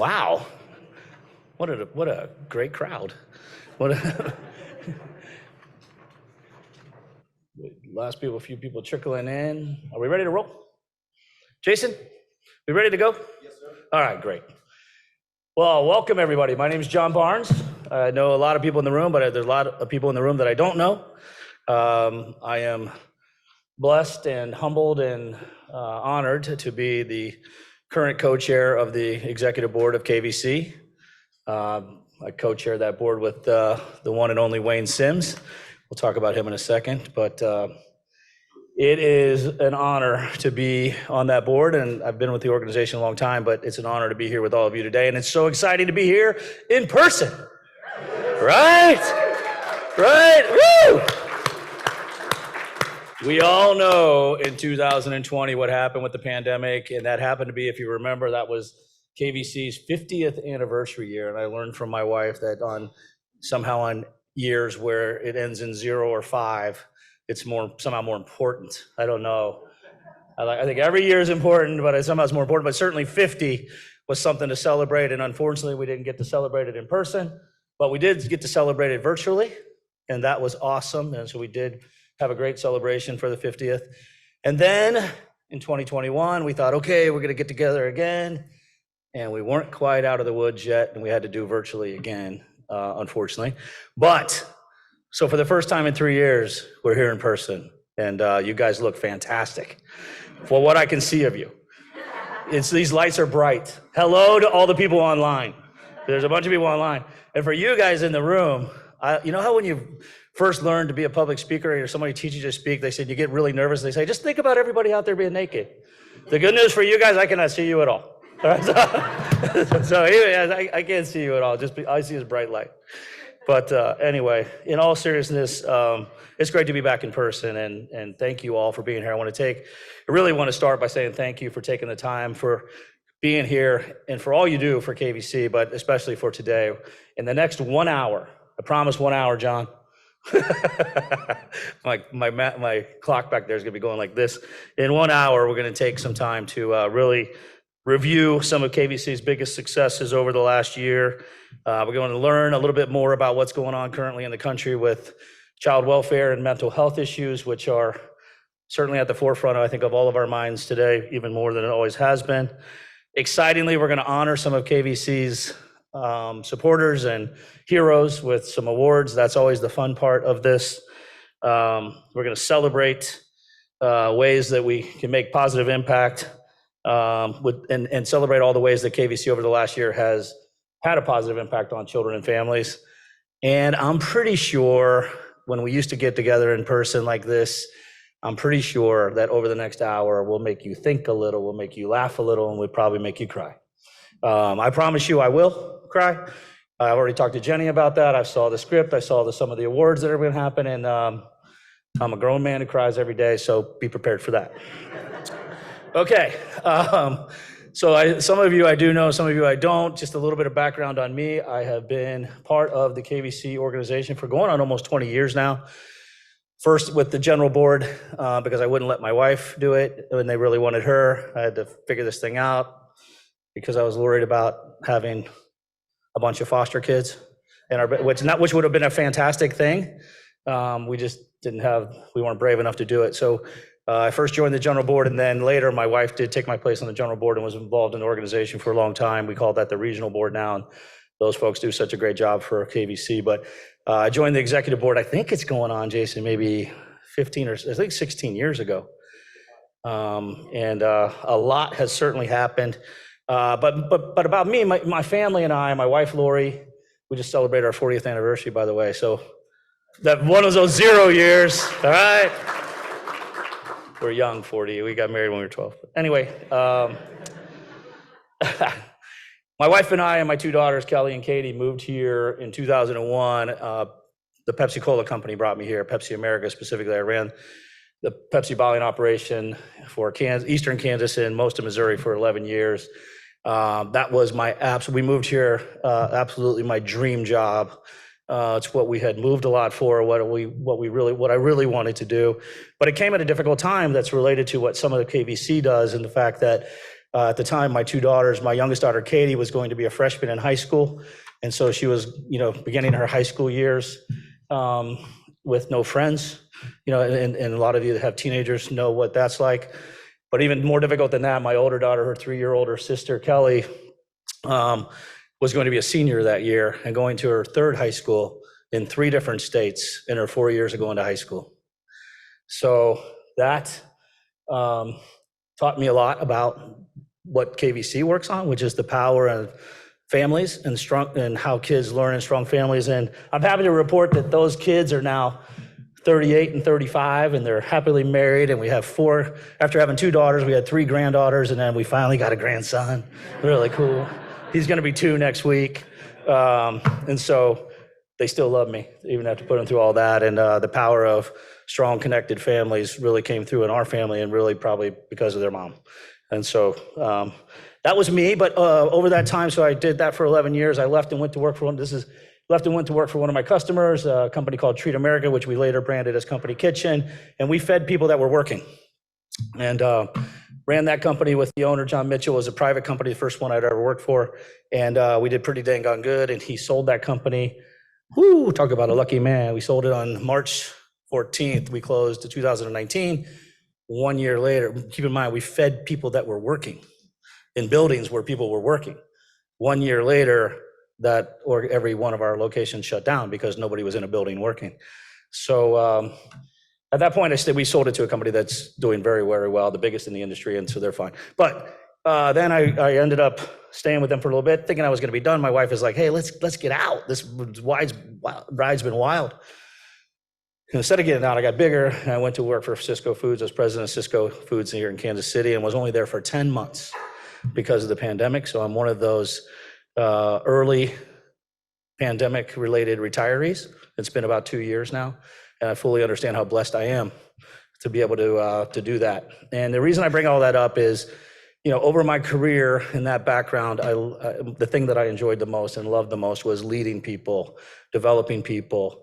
Wow, what a great crowd. What a a few people trickling in. Are we ready to roll? Jason, we ready to go? Yes, sir. All right, great. Well, welcome everybody. My name is John Barnes. I know a lot of people in the room, but there's a lot of people in the room that I don't know. I am blessed and humbled and honored to be the current co-chair of the executive board of KVC. I co-chair that board with the one and only Wayne Sims. We'll talk about him in a second, but it is an honor to be on that board, and I've been with the organization a long time, but it's an honor to be here with all of you today, and it's so exciting to be here in person. Right? Woo! We all know in 2020 what happened with the pandemic, and that happened to be, if you remember, that was KVC's 50th anniversary year, and I learned from my wife that somehow on years where it ends in 0 or 5, it's somehow more important. I don't know. I think every year is important, but somehow it's more important. But certainly 50 was something to celebrate, and unfortunately we didn't get to celebrate it in person, but we did get to celebrate it virtually, and that was awesome. And so we did have a great celebration for the 50th. And then in 2021, we thought, okay, we're gonna get together again, and we weren't quite out of the woods yet, and we had to do virtually again, unfortunately. But so for the first time in 3 years, we're here in person, and you guys look fantastic. For what I can see of you, these lights are bright. Hello to all the people online. There's a bunch of people online, and for you guys in the room, you know how when you first learned to be a public speaker or somebody teaches you to speak, they said you get really nervous. They say just think about everybody out there being naked. The good news for you guys, I cannot see you at all. So anyway, I can't see you at all. I see this bright light. But anyway, in all seriousness, it's great to be back in person, and thank you all for being here. I really want to start by saying thank you for taking the time, for being here, and for all you do for KVC, but especially for today. In the next 1 hour, I promise 1 hour, John. my clock back there is going to be going like this. In 1 hour, we're going to take some time to really review some of KVC's biggest successes over the last year. We're going to learn a little bit more about what's going on currently in the country with child welfare and mental health issues, which are certainly at the forefront, I think, of all of our minds today, even more than it always has been. Excitingly, we're going to honor some of KVC's supporters and heroes with some awards. That's always the fun part of this. We're going to celebrate ways that we can make positive impact and celebrate all the ways that KVC over the last year has had a positive impact on children and families. And I'm pretty sure when we used to get together in person like this, I'm pretty sure that over the next hour, we'll make you think a little, we'll make you laugh a little, and we'll probably make you cry. I promise you I will cry. I've already talked to Jenny about that. I saw the script. I saw some of the awards that are going to happen, and I'm a grown man who cries every day, so be prepared for that. Okay, so some of you I do know, some of you I don't. Just a little bit of background on me. I have been part of the KVC organization for going on almost 20 years now. First with the general board, because I wouldn't let my wife do it when they really wanted her. I had to figure this thing out because I was worried about having a bunch of foster kids, which would have been a fantastic thing. We just we weren't brave enough to do it. So I first joined the general board, and then later my wife did take my place on the general board and was involved in the organization for a long time. We call that the regional board now, and those folks do such a great job for KVC. But I joined the executive board, I think it's going on, Jason, maybe 15 or I think 16 years ago. And a lot has certainly happened. But about me, my family and I, my wife, Lori, we just celebrated our 40th anniversary, by the way. So that one of those 0 years, all right? We're young, 40. We got married when we were 12. But anyway, my wife and I and my 2 daughters, Kylie and Katie, moved here in 2001. The Pepsi-Cola company brought me here, Pepsi America specifically. I ran the Pepsi bottling operation for Eastern Kansas and most of Missouri for 11 years. That was we moved here, absolutely my dream job. It's what we had moved a lot for, what I really wanted to do. But it came at a difficult time that's related to what some of the KVC does, and the fact that At the time, my two daughters, my youngest daughter, Katie, was going to be a freshman in high school. And so she was, beginning her high school years with no friends, and a lot of you that have teenagers know what that's like. But even more difficult than that, my older daughter, her 3-year older sister, Kelly, was going to be a senior that year and going to her third high school in 3 different states in her 4 years of going to high school. So that taught me a lot about what KVC works on, which is the power of families and how kids learn in strong families. And I'm happy to report that those kids are now 38 and 35, and they're happily married. And we have 4, after having 2 daughters, we had 3 granddaughters, and then we finally got a grandson. Really cool. He's going to be 2 next week. And so they still love me, even after putting through all that. And the power of strong, connected families really came through in our family, and really probably because of their mom. And so that was me. But over that time, so I did that for 11 years. I left and went to work for one of my customers, a company called Treat America, which we later branded as Company Kitchen. And we fed people that were working. And ran that company with the owner, John Mitchell. It was a private company, the first one I'd ever worked for. And we did pretty dang on good. And he sold that company. Whoo, talk about a lucky man. We sold it on March 14th. We closed in 2019. 1 year later, keep in mind, we fed people that were working in buildings where people were working. 1 year later, every one of our locations shut down because nobody was in a building working. So at that point, we sold it to a company that's doing very, very well, the biggest in the industry, and so they're fine. But then I ended up staying with them for a little bit, thinking I was going to be done. My wife is like, "Hey, let's get out. This ride's been wild." And instead of getting out, I got bigger, and I went to work for Cisco Foods. I was president of Cisco Foods here in Kansas City, and was only there for 10 months because of the pandemic. So I'm one of those early pandemic-related retirees. It's been about 2 years now, and I fully understand how blessed I am to be able to do that. And the reason I bring all that up is, over my career in that background, the thing that I enjoyed the most and loved the most was leading people, developing people,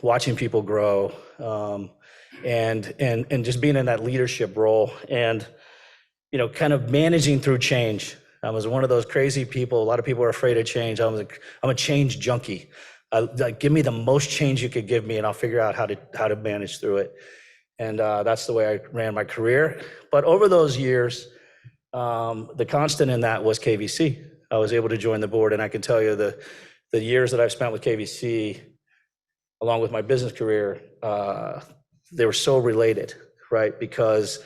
watching people grow, and just being in that leadership role, and kind of managing through change. I was one of those crazy people. A lot of people are afraid of change. I'm a change junkie. Give me the most change you could give me, and I'll figure out how to manage through it. And that's the way I ran my career. But over those years, the constant in that was KVC. I was able to join the board, and I can tell you the years that I've spent with KVC, along with my business career, they were so related, right? Because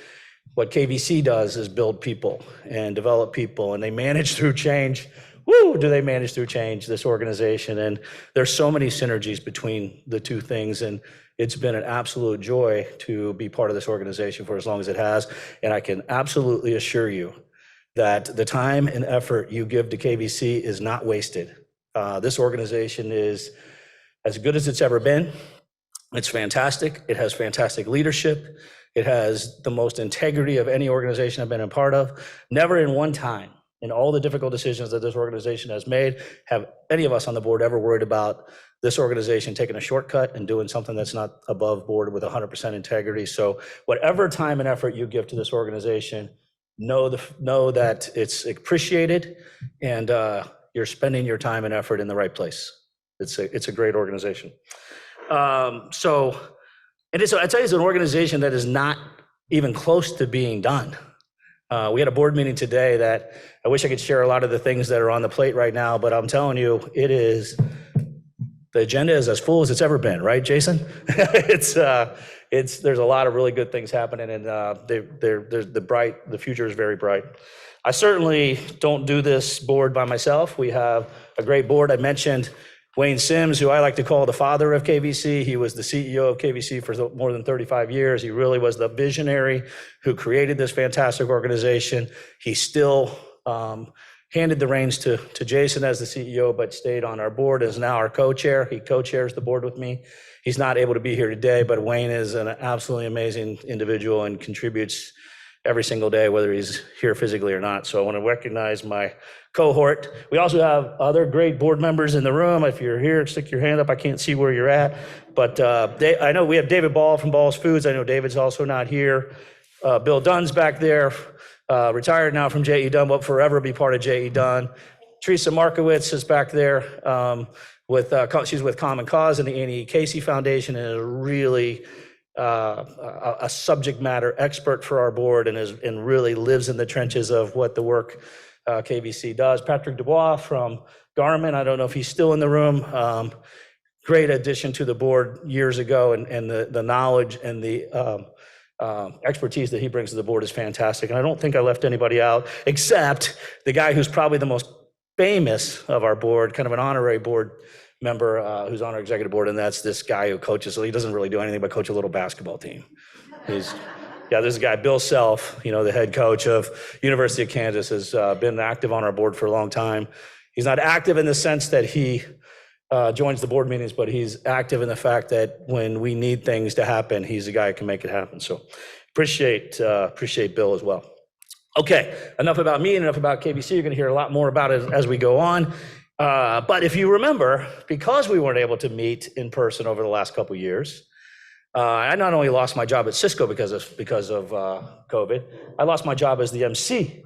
what KVC does is build people and develop people, and they manage through change. Woo, do they manage through change, this organization? And there's so many synergies between the two things, and it's been an absolute joy to be part of this organization for as long as it has. And I can absolutely assure you that the time and effort you give to KVC is not wasted. This organization is as good as it's ever been. It's fantastic. It has fantastic leadership. It has the most integrity of any organization I've been a part of. Never in one time, in all the difficult decisions that this organization has made, have any of us on the board ever worried about this organization taking a shortcut and doing something that's not above board with 100% integrity. So whatever time and effort you give to this organization, know that it's appreciated, and you're spending your time and effort in the right place. It's a great organization. I'd tell you, it's an organization that is not even close to being done. We had a board meeting today that I wish I could share a lot of the things that are on the plate right now, but I'm telling you, the agenda is as full as it's ever been, right, Jason? There's a lot of really good things happening, and the future is very bright. I certainly don't do this board by myself. We have a great board. I mentioned Wayne Sims, who I like to call the father of KVC. He was the CEO of KVC for more than 35 years. He really was the visionary who created this fantastic organization. He still handed the reins to Jason as the CEO, but stayed on our board, is now our co-chair. He co-chairs the board with me. He's not able to be here today, but Wayne is an absolutely amazing individual and contributes every single day, whether he's here physically or not. So I want to recognize my cohort. We also have other great board members in the room. If you're here, stick your hand up. I can't see where you're at, but I know we have David Ball from Ball's Foods. I know David's also not here. Bill Dunn's back there. retired now from J.E. Dunn, but forever be part of J.E. Dunn. Teresa Markowitz is back there she's with Common Cause and the Annie Casey Foundation, and is really a subject matter expert for our board, and really lives in the trenches of what the work KVC does. Patrick Dubois from Garmin, I don't know if he's still in the room. Great addition to the board years ago, and the knowledge and the expertise that he brings to the board is fantastic. And I don't think I left anybody out, except the guy who's probably the most famous of our board, kind of an honorary board member who's on our executive board, and that's this guy who coaches. So he doesn't really do anything but coach a little basketball team. There's a guy, Bill Self, the head coach of University of Kansas, has been active on our board for a long time. He's not active in the sense that he joins the board meetings, but he's active in the fact that when we need things to happen, he's the guy who can make it happen. So appreciate Bill as well. Okay, enough about me and enough about KVC. You're going to hear a lot more about it as we go on. But if you remember, because we weren't able to meet in person over the last couple of years, I not only lost my job at Cisco because of COVID, I lost my job as the MC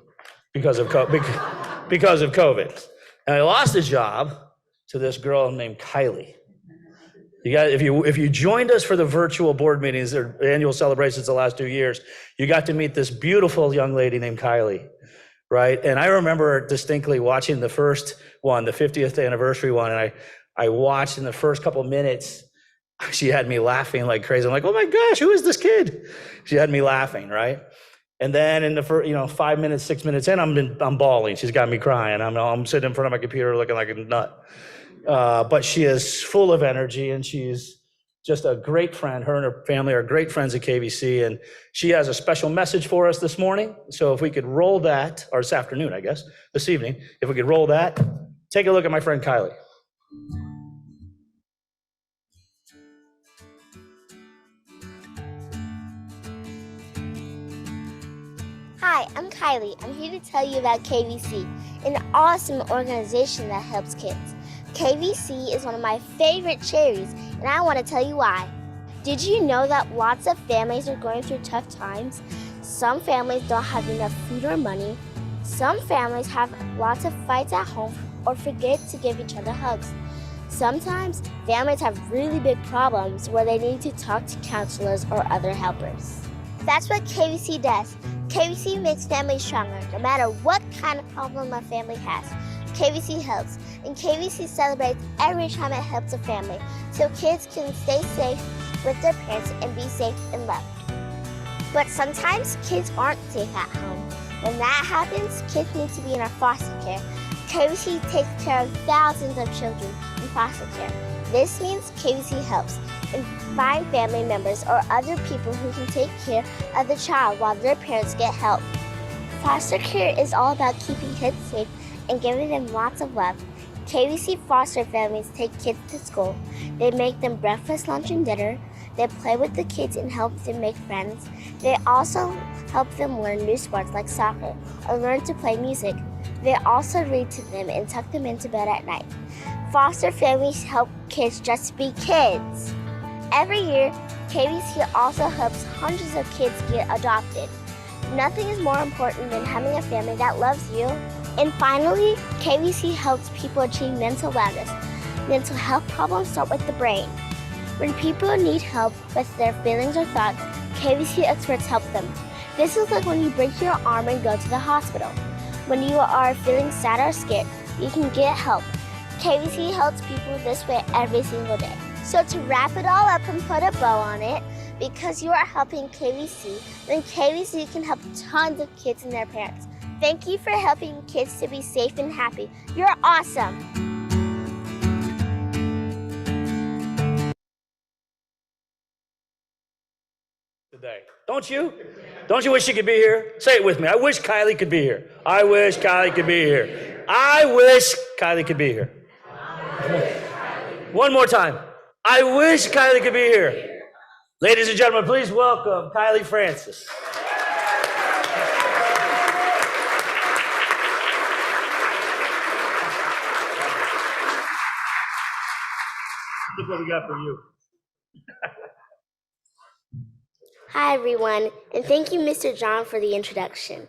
because of COVID. And I lost the job to this girl named Kylie. If you joined us for the virtual board meetings or annual celebrations the last 2 years, you got to meet this beautiful young lady named Kylie, right? And I remember distinctly watching the first one, the 50th anniversary one, and I watched in the first couple minutes, she had me laughing like crazy. I'm like, oh my gosh, who is this kid? She had me laughing, right? And then in the first, 5 minutes, 6 minutes in, I'm bawling. She's got me crying. I'm sitting in front of my computer looking like a nut. But she is full of energy, and she's just a great friend. Her and her family are great friends at KVC, and she has a special message for us this morning. So if we could roll that, or this afternoon, I guess, this evening, if we could roll that, take a look at my friend Kylie. Hi, I'm Kylie. I'm here to tell you about KVC, an awesome organization that helps kids. KVC is one of my favorite charities, and I want to tell you why. Did you know that lots of families are going through tough times? Some families don't have enough food or money. Some families have lots of fights at home or forget to give each other hugs. Sometimes families have really big problems where they need to talk to counselors or other helpers. That's what KVC does. KVC makes families stronger, no matter what kind of problem a family has. KVC helps, and KVC celebrates every time it helps a family, so kids can stay safe with their parents and be safe and loved. But sometimes kids aren't safe at home. When that happens, kids need to be in our foster care. KVC takes care of thousands of children in foster care. This means KVC helps and find family members or other people who can take care of the child while their parents get help. Foster care is all about keeping kids safe and giving them lots of love. KVC foster families take kids to school. They make them breakfast, lunch, and dinner. They play with the kids and help them make friends. They also help them learn new sports like soccer or learn to play music. They also read to them and tuck them into bed at night. Foster families help kids just be kids. Every year, KVC also helps hundreds of kids get adopted. Nothing is more important than having a family that loves you. And finally, KVC helps people achieve mental wellness. Mental health problems start with the brain. When people need help with their feelings or thoughts, KVC experts help them. This is like when you break your arm and go to the hospital. When you are feeling sad or scared, you can get help. KVC helps people this way every single day. So to wrap it all up and put a bow on it, because you are helping KVC, then KVC can help tons of kids and their parents. Thank you for helping kids to be safe and happy. You're awesome. Today. Don't you? Don't you wish you could be here? Say it with me. I wish Kylie could be here. I wish Kylie could be here. I wish Kylie could be here. One more time. I wish Kylie could be here. Ladies and gentlemen, please welcome Kylie Francis. Look what we got for you. Hi, everyone, and thank you, Mr. John, for the introduction.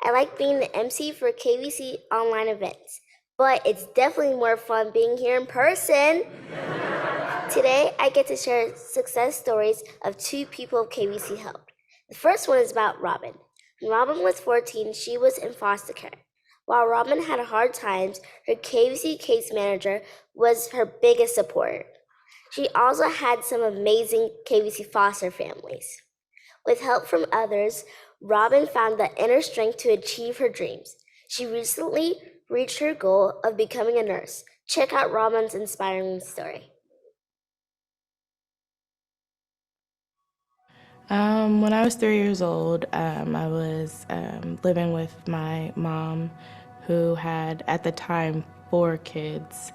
I like being the MC for KVC online events, but it's definitely more fun being here in person. Today, I get to share success stories of two people KVC helped. The first one is about Robin. When Robin was 14, she was in foster care. While Robin had hard times, her KVC case manager was her biggest supporter. She also had some amazing KVC foster families. With help from others, Robin found the inner strength to achieve her dreams. She recently reached her goal of becoming a nurse. Check out Robin's inspiring story. When I was 3 years old, I was living with my mom, who had, at the time, 4 kids.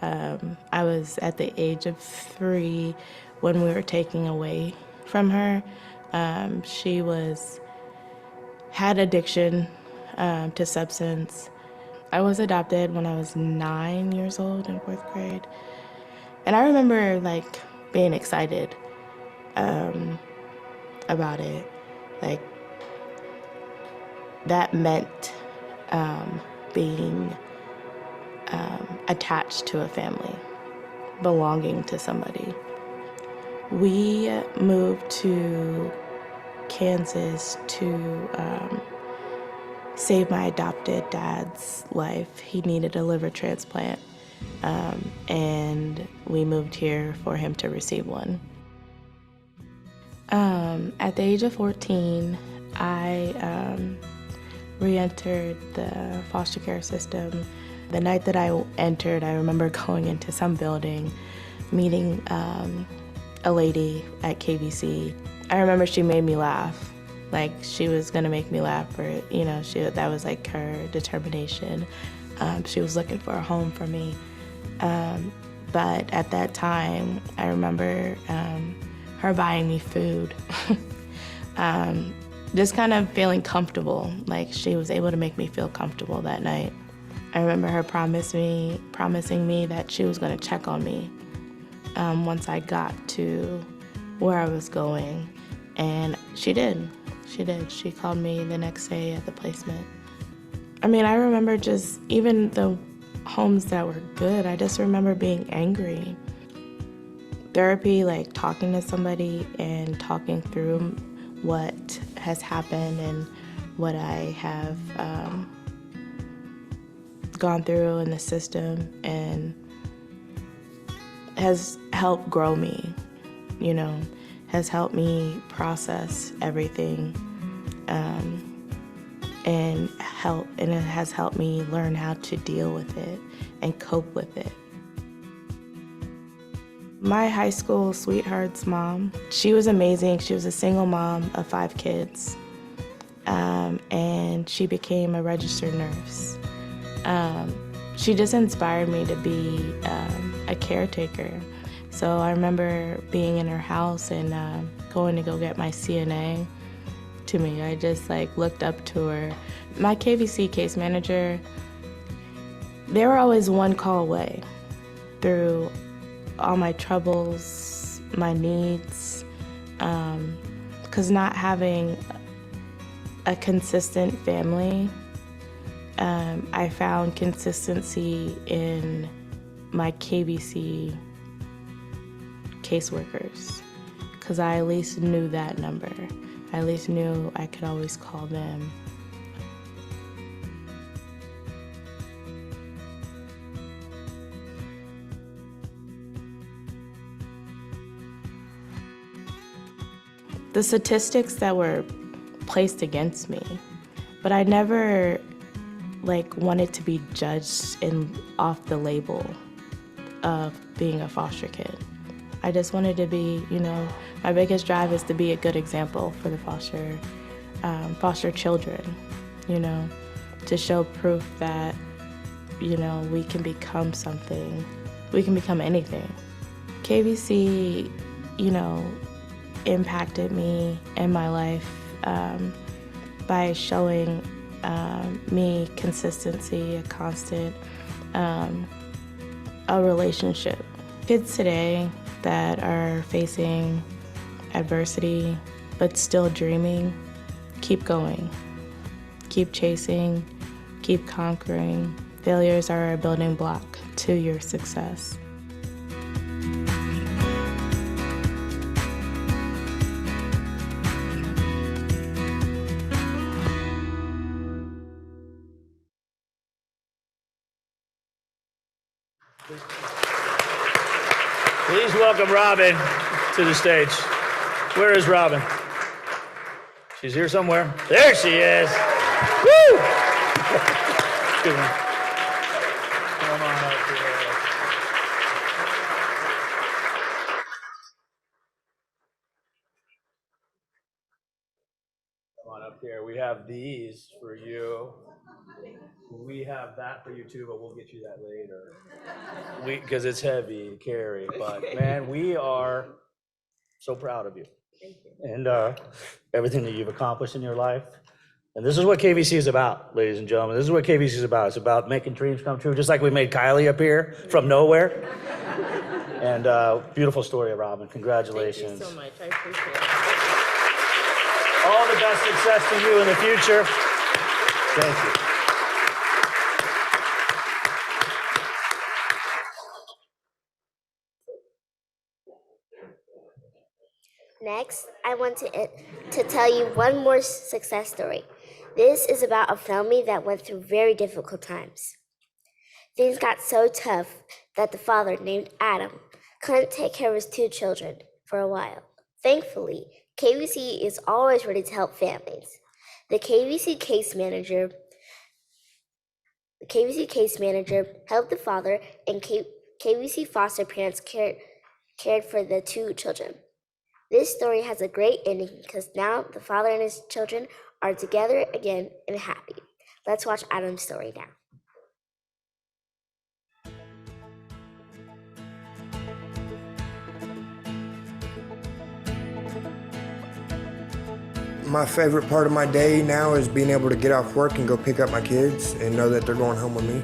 I was at the age of 3 when we were taken away from her. She had addiction to substance. I was adopted when I was 9 years old in 4th grade. And I remember being excited about it. That meant being attached to a family, belonging to somebody. We moved to Kansas to save my adopted dad's life. He needed a liver transplant, and we moved here for him to receive one. At the age of 14, I re-entered the foster care system. The night that I entered, I remember going into some building, meeting a lady at KVC. I remember she made me laugh. She was gonna make me laugh, or that was her determination. She was looking for a home for me. But at that time, I remember her buying me food. Just kind of feeling comfortable, she was able to make me feel comfortable that night. I remember her promising me that she was going to check on me once I got to where I was going, and she did. She called me the next day at the placement. I remember just, even the homes that were good, I just remember being angry. Therapy, talking to somebody and talking through what has happened and what I have gone through in the system, and has helped grow me, has helped me process everything, and it has helped me learn how to deal with it and cope with it. My high school sweetheart's mom, she was amazing. She was a single mom of 5 kids, and she became a registered nurse. She just inspired me to be a caretaker. So I remember being in her house and going to go get my CNA. To me, I just looked up to her. My KVC case manager, they were always one call away through all my troubles, my needs, because not having a consistent family, I found consistency in my KVC caseworkers, because I at least knew that number. I at least knew I could always call them. The statistics that were placed against me, but I never wanted to be judged off the label of being a foster kid. I just wanted to be, my biggest drive is to be a good example for the foster children, to show proof that, we can become something, we can become anything. KVC, impacted me in my life by showing me consistency, a constant, a relationship. Kids today that are facing adversity but still dreaming, keep going. keep chasing, keep conquering. Failures are a building block to your success. Please welcome Robin to the stage. Where is Robin? She's here somewhere. There she is. Woo! Excuse me. Come on up here. Come on up here. We have these for you. We have that for you too, but we'll get you that later. Because it's heavy to carry. But man, we are so proud of you. Thank you. And everything that you've accomplished in your life. And this is what KVC is about, ladies and gentlemen. This is what KVC is about. It's about making dreams come true, just like we made Kylie up here from nowhere. And beautiful story, Robin. Congratulations. Thank you so much. I appreciate it. All the best success to you in the future. Thank you. Next, I want to tell you one more success story. This is about a family that went through very difficult times. Things got so tough that the father, named Adam, couldn't take care of his 2 children for a while. Thankfully, KVC is always ready to help families. The KVC case manager helped the father, and KVC foster parents cared for the 2 children. This story has a great ending because now the father and his children are together again and happy. Let's watch Adam's story now. My favorite part of my day now is being able to get off work and go pick up my kids and know that they're going home with me.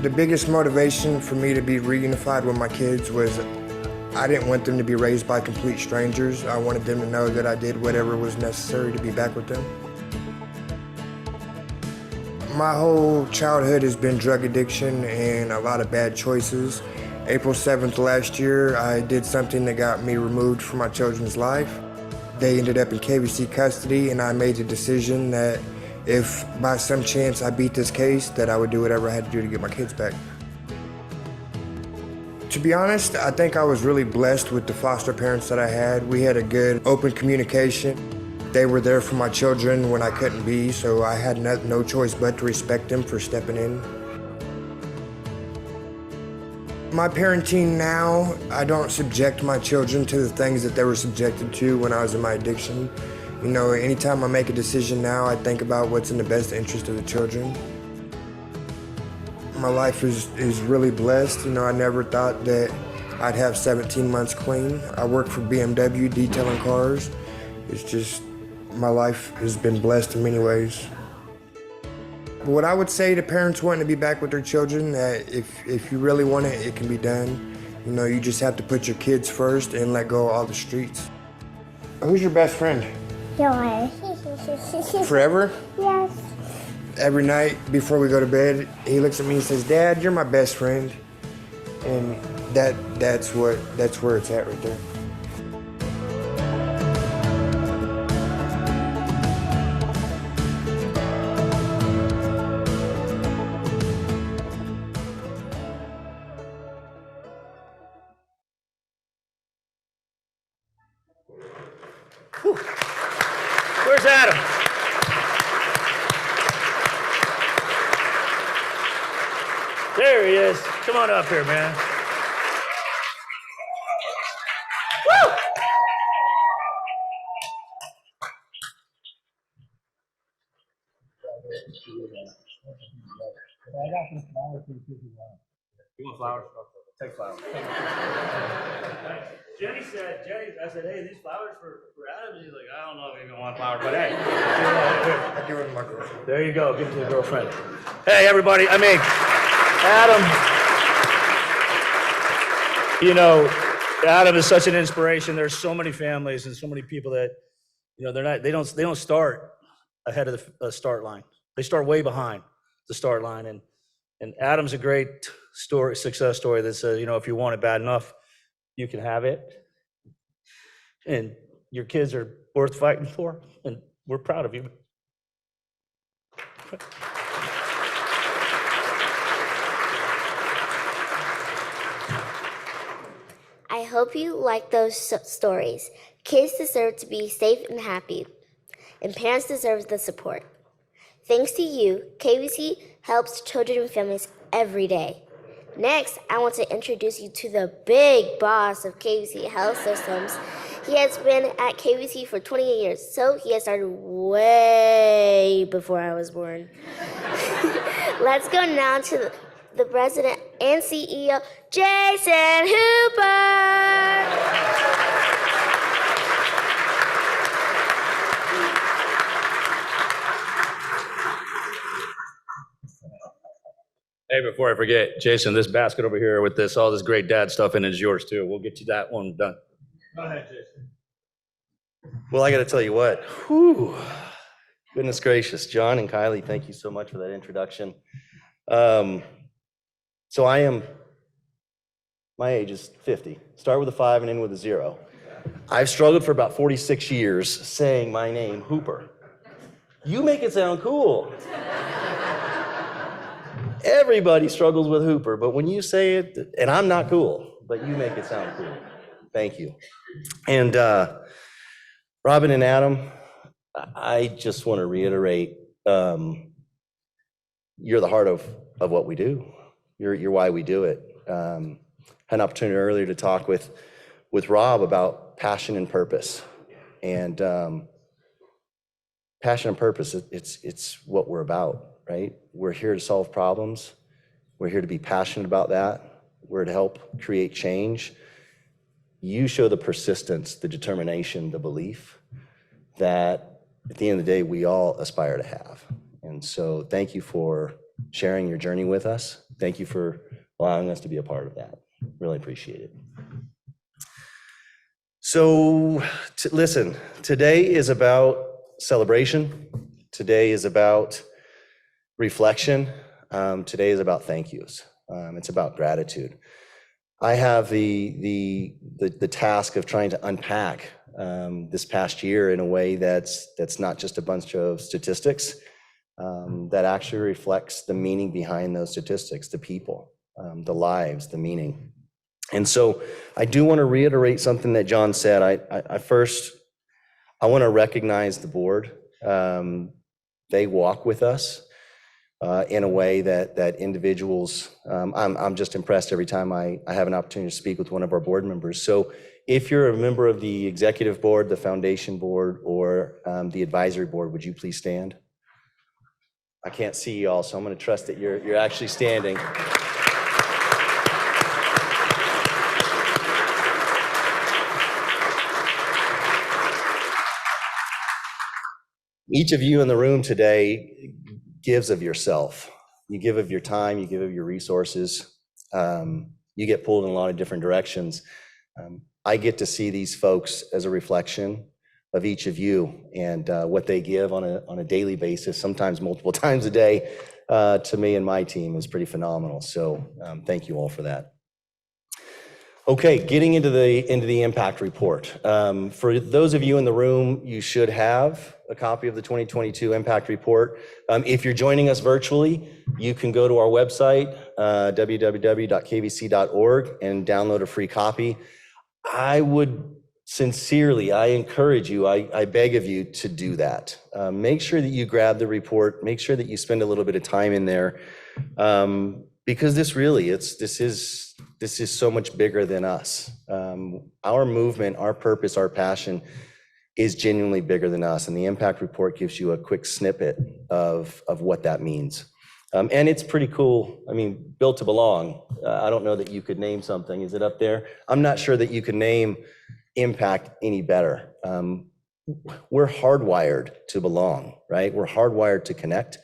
The biggest motivation for me to be reunified with my kids was I didn't want them to be raised by complete strangers. I wanted them to know that I did whatever was necessary to be back with them. My whole childhood has been drug addiction and a lot of bad choices. April 7th last year, I did something that got me removed from my children's life. They ended up in KVC custody, and I made the decision that if by some chance I beat this case, that I would do whatever I had to do to get my kids back. To be honest, I think I was really blessed with the foster parents that I had. We had a good, open communication. They were there for my children when I couldn't be, so I had no choice but to respect them for stepping in. My parenting now, I don't subject my children to the things that they were subjected to when I was in my addiction. You know, anytime I make a decision now, I think about what's in the best interest of the children. My life is really blessed. You know, I never thought that I'd have 17 months clean. I work for BMW detailing cars. It's just, my life has been blessed in many ways. What I would say to parents wanting to be back with their children, that if you really want it, it can be done. You know, you just have to put your kids first and let go of all the streets. Who's your best friend? Joy. Forever? Yes. Every night before we go to bed, he looks at me and says, "Dad, you're my best friend." And that's where it's at right there. Whew. Where's Adam? There he is. Come on up here, man. Woo! You want flowers? Take flowers. I said, hey, these flowers for Adam? He's like, I don't know if you even want flowers, but hey. I give it to my girlfriend. There you go, give it to the girlfriend. Hey, everybody, Adam, you know, Adam is such an inspiration. There's so many families and so many people that, you know, they don't start ahead of the start line. They start way behind the start line. And Adam's a great story, success story that says, you know, if you want it bad enough, you can have it. And your kids are worth fighting for, and we're proud of you. I hope you like those stories. Kids deserve to be safe and happy, and parents deserve the support. Thanks to you, KVC helps children and families every day. Next, I want to introduce you to the big boss of KVC Health Systems. He has been at KVC for 28 years, so he has started way before I was born. Let's go now to the president and CEO, Jason Hooper. Hey, before I forget, Jason, this basket over here with all this great dad stuff in it is yours too. We'll get you that one done. Go ahead, Jason. Well, I got to tell you what, whew, goodness gracious, John and Kylie, thank you so much for that introduction. So my age is 50. Start with a 5 and end with a 0. I've struggled for about 46 years saying my name, Hooper. You make it sound cool. Everybody struggles with Hooper, but when you say it, and I'm not cool, but you make it sound cool. Thank you. And Robin and Adam, I just want to reiterate, you're the heart of what we do. You're why we do it. Had an opportunity earlier to talk with Rob about passion and purpose. And passion and purpose, it's what we're about, right? We're here to solve problems. We're here to be passionate about that. We're to help create change. You show the persistence, the determination, the belief that at the end of the day, we all aspire to have. And so thank you for sharing your journey with us. Thank you for allowing us to be a part of that. Really appreciate it. So listen, today is about celebration. Today is about reflection. Today is about thank yous. It's about gratitude. I have the task of trying to unpack this past year in a way that's not just a bunch of statistics, that actually reflects the meaning behind those statistics, the people, the lives, the meaning. And so I do want to reiterate something that John said. I want to recognize the board. They walk with us in a way that individuals, I'm just impressed every time I have an opportunity to speak with one of our board members. So if you're a member of the executive board, the foundation board, or the advisory board, would you please stand? I can't see you all, so I'm going to trust that you're actually standing. Each of you in the room today gives of yourself. You give of your time, you give of your resources. You get pulled in a lot of different directions. I get to see these folks as a reflection of each of you and what they give on a daily basis, sometimes multiple times a day, to me and my team is pretty phenomenal. So thank you all for that. Okay, getting into the impact report. For those of you in the room, you should have a copy of the 2022 impact report. If you're joining us virtually, you can go to our website, www.kvc.org, and download a free copy. I would sincerely, I encourage you, I beg of you to do that. Make sure that you grab the report, make sure that you spend a little bit of time in there, because this is so much bigger than us. Our movement, our purpose, our passion is genuinely bigger than us, and the impact report gives you a quick snippet of what that means. And it's pretty cool. I mean, built to belong. I don't know that you could name something. Is it up there? I'm not sure that you can name impact any better. We're hardwired to belong, right? We're hardwired to connect.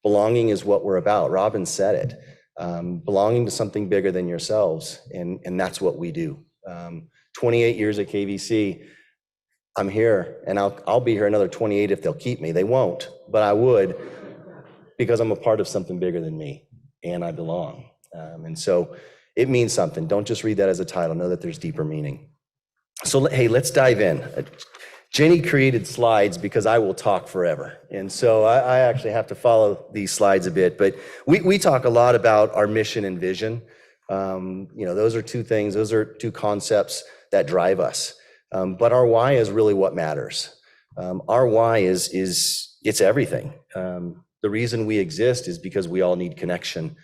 Belonging is what we're about. Robin said it. Belonging to something bigger than yourselves, and that's what we do. 28 years at KVC, I'm here, and I'll be here another 28 if they'll keep me. They won't, but I would, because I'm a part of something bigger than me, and I belong. And so it means something. Don't just read that as a title. Know that there's deeper meaning. So, hey, let's dive in. Jenny created slides because I will talk forever. And so I actually have to follow these slides a bit. But we talk a lot about our mission and vision. Those are two things. Those are two concepts that drive us. But our why is really what matters. Our why is it's everything. The reason we exist is because we all need connection.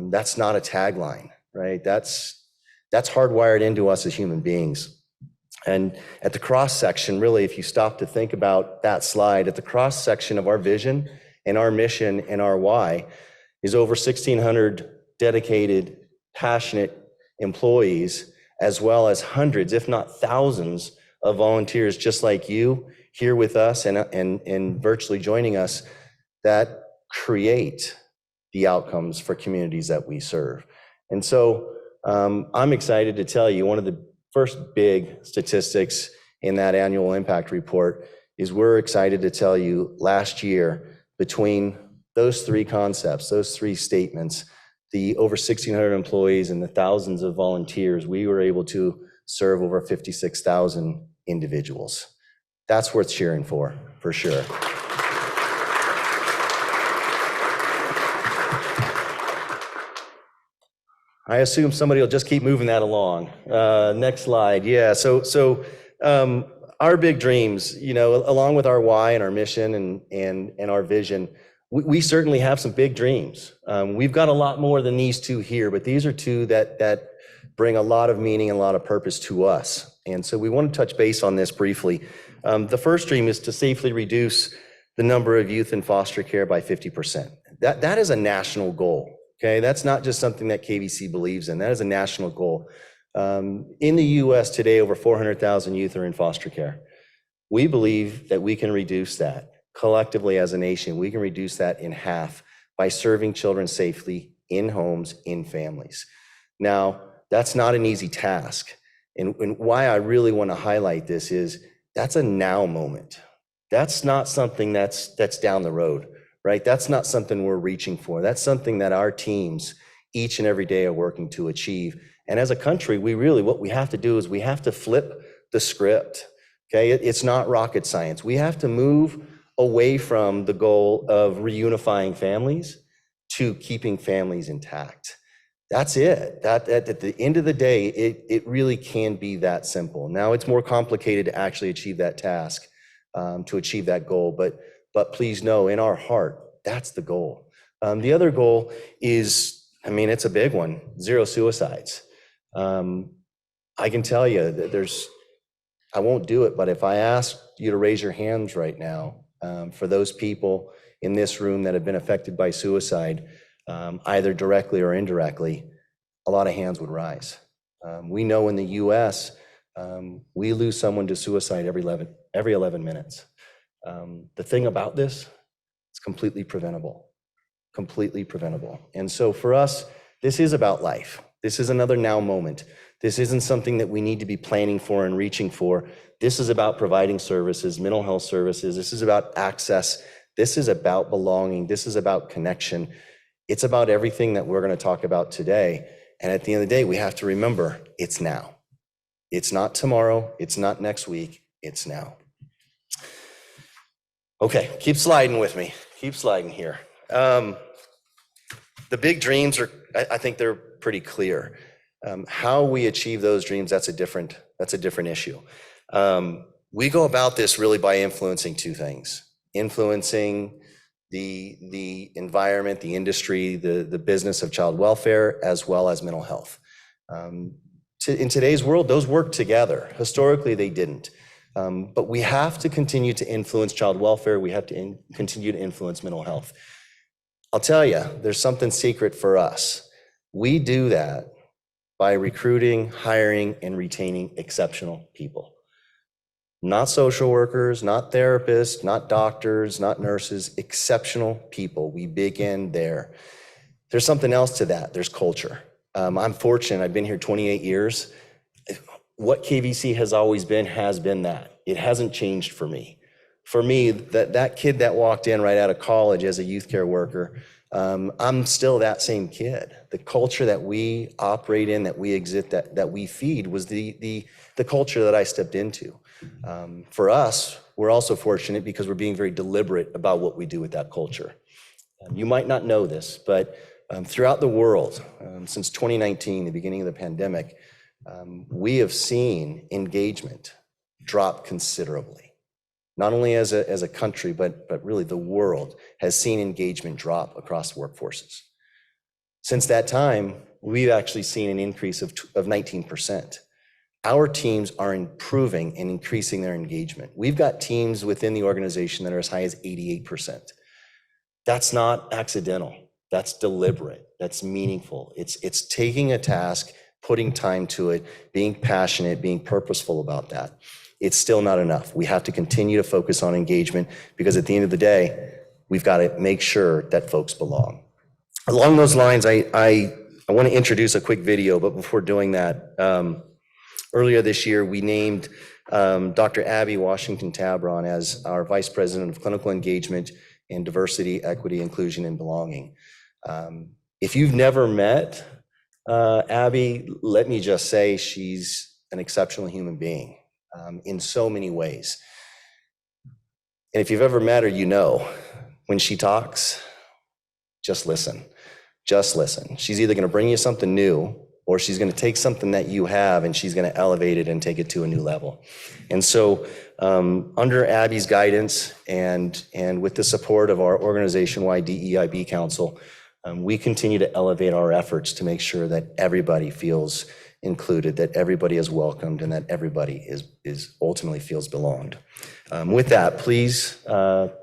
That's not a tagline, right? That's hardwired into us as human beings. And at the cross section, really, if you stop to think about that slide, at the cross section of our vision and our mission and our why is over 1,600 dedicated, passionate employees, as well as hundreds, if not thousands, of volunteers just like you here with us and virtually joining us that create the outcomes for communities that we serve. And so I'm excited to tell you one of the first big statistics in that annual impact report is we're excited to tell you last year, between those three concepts, those three statements, the over 1,600 employees and the thousands of volunteers, we were able to serve over 56,000 individuals. That's worth cheering for sure. I assume somebody will just keep moving that along. Next slide. Yeah. So our big dreams, along with our why and our mission and our vision, we certainly have some big dreams. We've got a lot more than these two here, but these are two that bring a lot of meaning and a lot of purpose to us. And so we want to touch base on this briefly. The first dream is to safely reduce the number of youth in foster care by 50%. That is a national goal. Okay, that's not just something that KVC believes in. That is a national goal. In the U.S. today, over 400,000 youth are in foster care. We believe that we can reduce that collectively as a nation. We can reduce that in half by serving children safely in homes, in families. Now, that's not an easy task. And why I really want to highlight this is that's a now moment. That's not something that's down the road. Right? That's not something we're reaching for. That's something that our teams each and every day are working to achieve. And as a country, what we have to do is we have to flip the script. Okay? It's not rocket science. We have to move away from the goal of reunifying families to keeping families intact. That's it. That at the end of the day, it really can be that simple. Now it's more complicated to actually achieve that task, to achieve that goal, but please know, in our heart, that's the goal. The other goal is, it's a big one, 0 suicides. I can tell you that I won't do it, but if I ask you to raise your hands right now, for those people in this room that have been affected by suicide, either directly or indirectly, a lot of hands would rise. We know in the US, we lose someone to suicide every 11 minutes. The thing about this, it's completely preventable. And so for us, this is about life. This is another now moment. This isn't something that we need to be planning for and reaching for. This is about providing services, mental health services. This is about access. This is about belonging. This is about connection. It's about everything that we're going to talk about today. And at the end of the day, we have to remember it's now. It's not tomorrow. It's not next week. It's now. Okay, keep sliding with me. Keep sliding here. The big dreams are, I think they're pretty clear. How we achieve those dreams, that's a different issue. We go about this really by influencing two things. Influencing the environment, the industry, the business of child welfare, as well as mental health. In today's world, those work together. Historically, they didn't. But we have to continue to influence child welfare. We have to continue to influence mental health. I'll tell you, there's something secret for us. We do that by recruiting, hiring, and retaining exceptional people. Not social workers, not therapists, not doctors, not nurses, exceptional people. We begin there. There's something else to that. There's culture. I'm fortunate. I've been here 28 years. What KVC has been that. It hasn't changed for me. for me, that kid that walked in right out of college as a youth care worker, I'm still that same kid. The culture that we operate in, that we exist, that we feed was the culture that I stepped into. For us, we're also fortunate because we're being very deliberate about what we do with that culture. You might not know this, but throughout the world, since 2019, the beginning of the pandemic, we have seen engagement drop considerably. Not only as a country, but really the world has seen engagement drop across workforces. Since that time, we've actually seen an increase of 19%. Our teams are improving and increasing their engagement. We've got teams within the organization that are as high as 88%. That's not accidental. That's deliberate. That's meaningful. It's taking a task, putting time to it, being passionate, being purposeful about that. It's still not enough. We have to continue to focus on engagement because at the end of the day, we've got to make sure that folks belong. Along those lines, I want to introduce a quick video, but before doing that, earlier this year, we named Dr. Abby Washington Tabron as our Vice President of Clinical Engagement and Diversity, Equity, Inclusion, and Belonging. If you've never met Abby, let me just say she's an exceptional human being in so many ways. And if you've ever met her, you know, when she talks, just listen. Just listen. She's either going to bring you something new, or she's going to take something that you have and she's going to elevate it and take it to a new level. And so under Abby's guidance and with the support of our organization-wide DEIB Council, we continue to elevate our efforts to make sure that everybody feels included, that everybody is welcomed, and that everybody is ultimately feels belonged. With that, please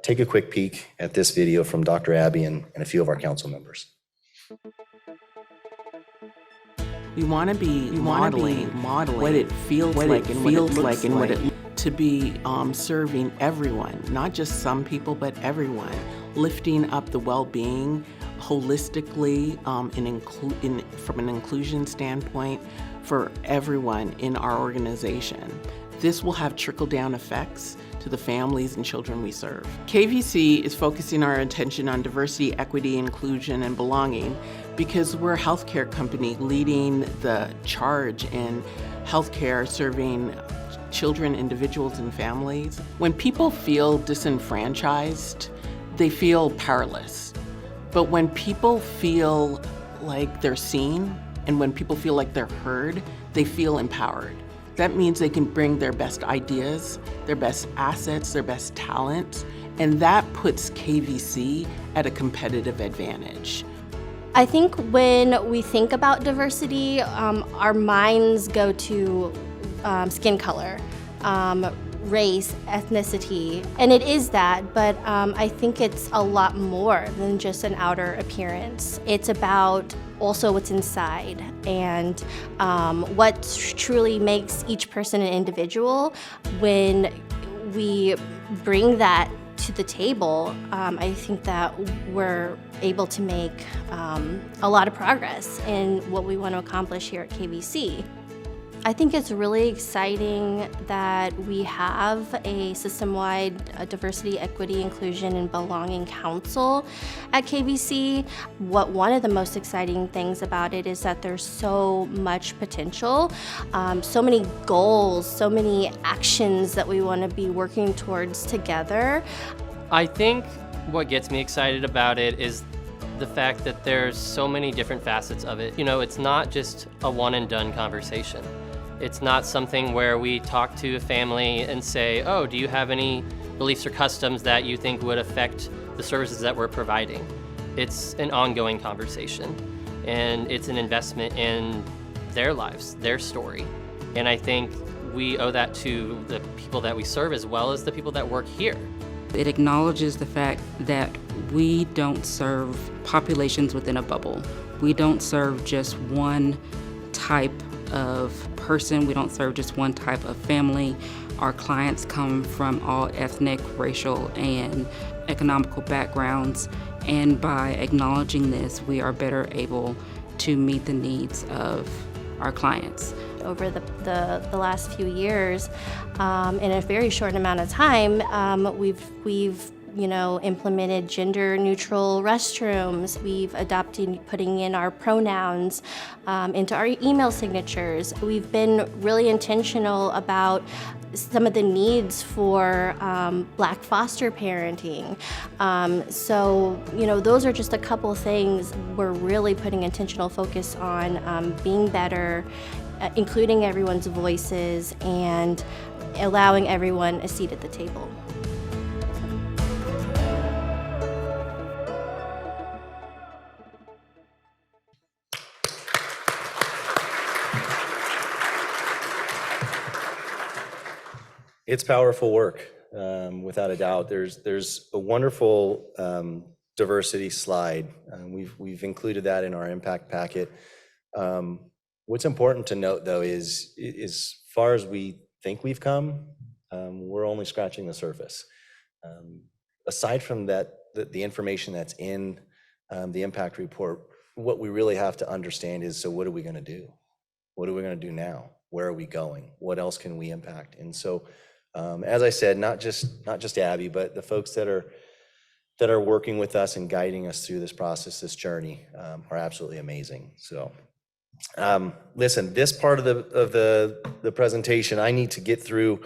take a quick peek at this video from Dr. Abby and a few of our council members. We want to be modeling what it feels like and what it looks like to be serving everyone, not just some people, but everyone, lifting up the well-being holistically from an inclusion standpoint for everyone in our organization. This will have trickle-down effects to the families and children we serve. KVC is focusing our attention on diversity, equity, inclusion, and belonging because we're a healthcare company leading the charge in healthcare, serving children, individuals, and families. When people feel disenfranchised, they feel powerless. But when people feel like they're seen and when people feel like they're heard, they feel empowered. That means they can bring their best ideas, their best assets, their best talent, and that puts KVC at a competitive advantage. I think when we think about diversity, our minds go to skin color, race, ethnicity, and it is that, but I think it's a lot more than just an outer appearance. It's about also what's inside and what truly makes each person an individual. When we bring that to the table, I think that we're able to make a lot of progress in what we want to accomplish here at KVC. I think it's really exciting that we have a system-wide diversity, equity, inclusion, and belonging council at KVC. One of the most exciting things about it is that there's so much potential, so many goals, so many actions that we want to be working towards together. I think what gets me excited about it is the fact that there's so many different facets of it. You know, it's not just a one and done conversation. It's not something where we talk to a family and say, oh, do you have any beliefs or customs that you think would affect the services that we're providing? It's an ongoing conversation, and it's an investment in their lives, their story. And I think we owe that to the people that we serve as well as the people that work here. It acknowledges the fact that we don't serve populations within a bubble. We don't serve just one type of person. We don't serve just one type of family. Our clients come from all ethnic, racial, and economical backgrounds. And by acknowledging this, we are better able to meet the needs of our clients. over the last few years. In a very short amount of time, we've implemented gender-neutral restrooms. We've adopted putting in our pronouns into our email signatures. We've been really intentional about some of the needs for Black foster parenting. So, those are just a couple things we're really putting intentional focus on being better, including everyone's voices, and allowing everyone a seat at the table. It's powerful work, without a doubt. There's a wonderful diversity slide. We've included that in our impact packet. What's important to note, though, is as far as we think we've come, we're only scratching the surface. Aside from that, the information that's in the impact report, what we really have to understand is, so what are we going to do? What are we going to do now? Where are we going? What else can we impact? And so, as I said, not just Abby, but the folks that are working with us and guiding us through this process, this journey, are absolutely amazing. So, listen, this part of the presentation, I need to get through.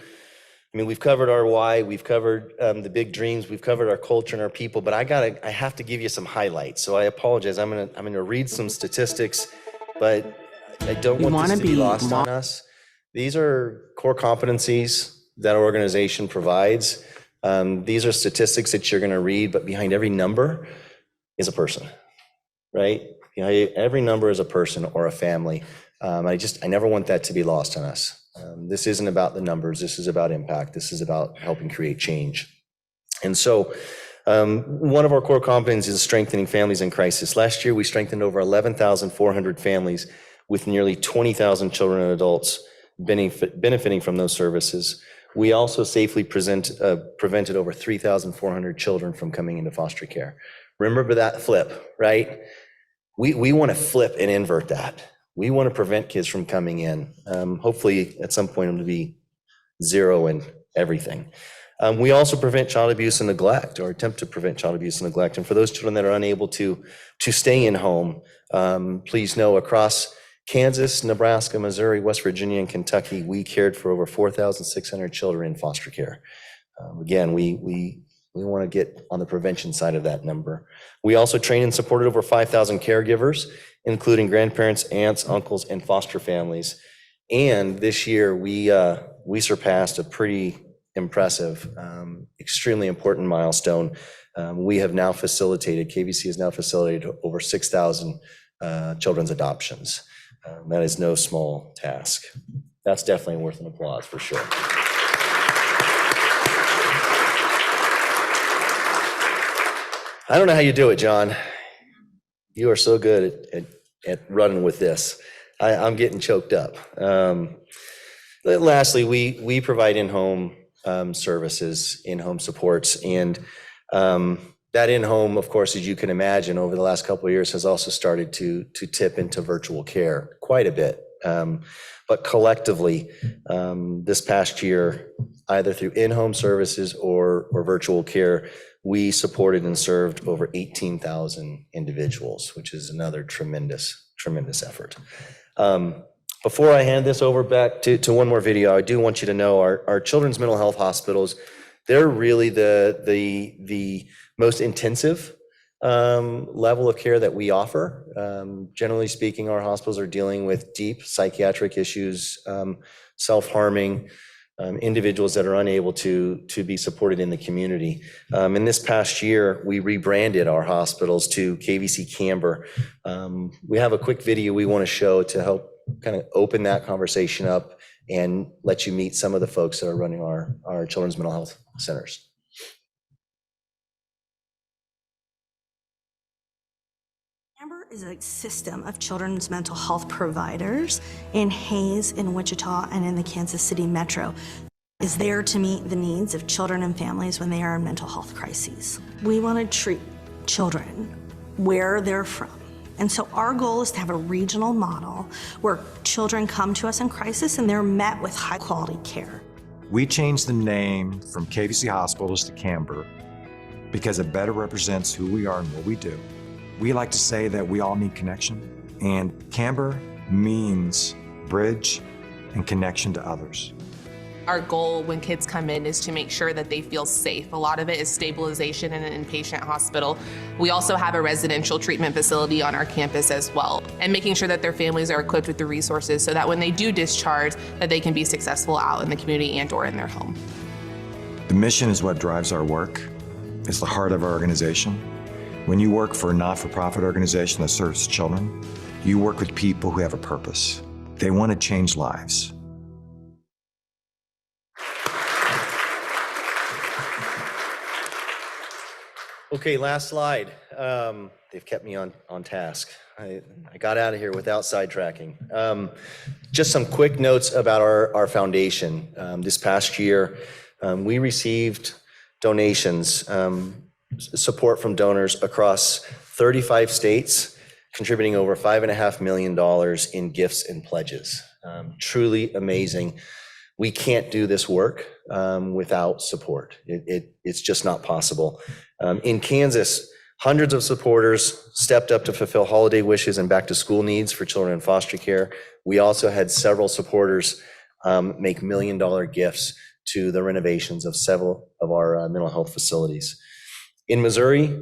I mean, we've covered our why, we've covered the big dreams, we've covered our culture and our people, but I have to give you some highlights. So I apologize. I'm gonna read some statistics, but I don't want this to be lost on us. These are core competencies that our organization provides. These are statistics that you're going to read, but behind every number is a person, right? Every number is a person or a family. I never want that to be lost on us. This isn't about the numbers. This is about impact. This is about helping create change. And so one of our core competencies is strengthening families in crisis. Last year, we strengthened over 11,400 families with nearly 20,000 children and adults benefiting from those services. We also safely prevented over 3,400 children from coming into foster care. Remember that flip, right? We want to flip and invert that. We want to prevent kids from coming in. Hopefully, at some point, it'll be zero in everything. We also prevent child abuse and neglect, or attempt to prevent child abuse and neglect. And for those children that are unable to stay in home, please know across Kansas, Nebraska, Missouri, West Virginia, and Kentucky, we cared for over 4,600 children in foster care. Again, we want to get on the prevention side of that number. We also trained and supported over 5,000 caregivers, including grandparents, aunts, uncles, and foster families. And this year, we surpassed a pretty impressive, extremely important milestone. We have now facilitated, KVC has now facilitated over 6,000 children's adoptions. That is no small task. That's definitely worth an applause for sure. I don't know how you do it, John. You are so good at running with this. I'm getting choked up. Lastly, we provide in-home services, in-home supports, and that in-home, of course, as you can imagine, over the last couple of years has also started to tip into virtual care quite a bit. But collectively, this past year, either through in-home services or virtual care, we supported and served over 18,000 individuals, which is another tremendous effort. Before I hand this over back to one more video, I do want you to know our children's mental health hospitals, they're really the most intensive level of care that we offer. Generally speaking, our hospitals are dealing with deep psychiatric issues, self-harming, individuals that are unable to be supported in the community. In this past year, we rebranded our hospitals to KVC Camber. We have a quick video we want to show to help kind of open that conversation up and let you meet some of the folks that are running our children's mental health centers. Camber is a system of children's mental health providers in Hays, in Wichita, and in the Kansas City metro. Is there to meet the needs of children and families when they are in mental health crises. We want to treat children where they're from And so our goal is to have a regional model where children come to us in crisis and they're met with high quality care. We changed the name from KVC Hospitals to Camber because it better represents who we are and what we do. We like to say that we all need connection, and Camber means bridge and connection to others. Our goal when kids come in is to make sure that they feel safe. A lot of it is stabilization in an inpatient hospital. We also have a residential treatment facility on our campus as well, and making sure that their families are equipped with the resources so that when they do discharge, that they can be successful out in the community and or in their home. The mission is what drives our work. It's the heart of our organization. When you work for a not-for-profit organization that serves children, you work with people who have a purpose. They want to change lives. Okay, last slide. They've kept me on task. I got out of here without sidetracking. Just some quick notes about our foundation. This past year, we received donations, support from donors across 35 states, contributing over $5.5 million in gifts and pledges. Truly amazing. We can't do this work without support. It's just not possible. In Kansas, hundreds of supporters stepped up to fulfill holiday wishes and back to school needs for children in foster care. We also had several supporters make $1 million gifts to the renovations of several of our mental health facilities. In Missouri,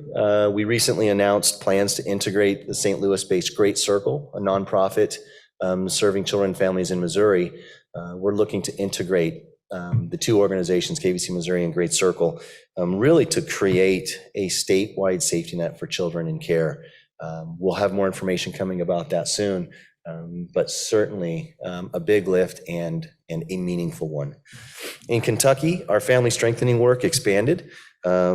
we recently announced plans to integrate the St. Louis-based Great Circle, a nonprofit serving children and families in Missouri. We're looking to integrate the two organizations, KVC Missouri and Great Circle, really to create a statewide safety net for children in care. We'll have more information coming about that soon, but certainly a big lift and a meaningful one. In Kentucky, our family strengthening work expanded.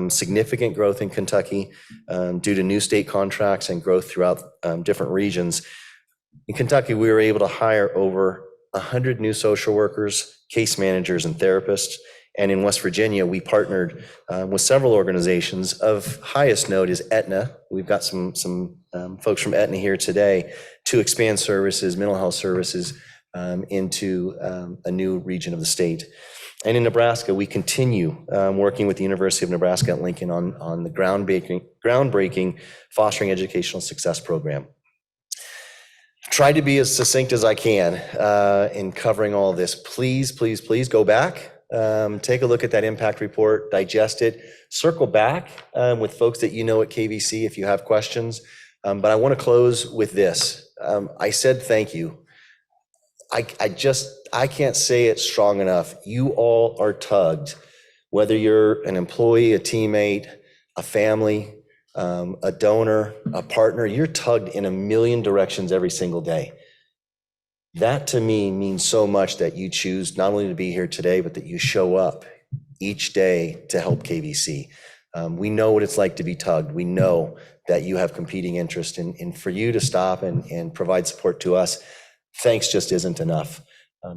Significant growth in Kentucky due to new state contracts and growth throughout different regions. In Kentucky, we were able to hire over 100 new social workers, case managers, and therapists. And in West Virginia, we partnered with several organizations. Of highest note is Aetna. We've got some folks from Aetna here today to expand services, mental health services, into a new region of the state. And in Nebraska, we continue working with the University of Nebraska at Lincoln on the groundbreaking Fostering Educational Success Program. Try to be as succinct as I can in covering all of this. Please, please, please go back, take a look at that impact report, digest it, circle back with folks that you know at KVC if you have questions. But I want to close with this. I said thank you. I can't say it strong enough. You all are tugged, whether you're an employee, a teammate, a family, a donor, a partner, you're tugged in a million directions every single day. That to me means so much that you choose not only to be here today, but that you show up each day to help KVC. We know what it's like to be tugged. We know that you have competing interests, and for you to stop and provide support to us, thanks just isn't enough,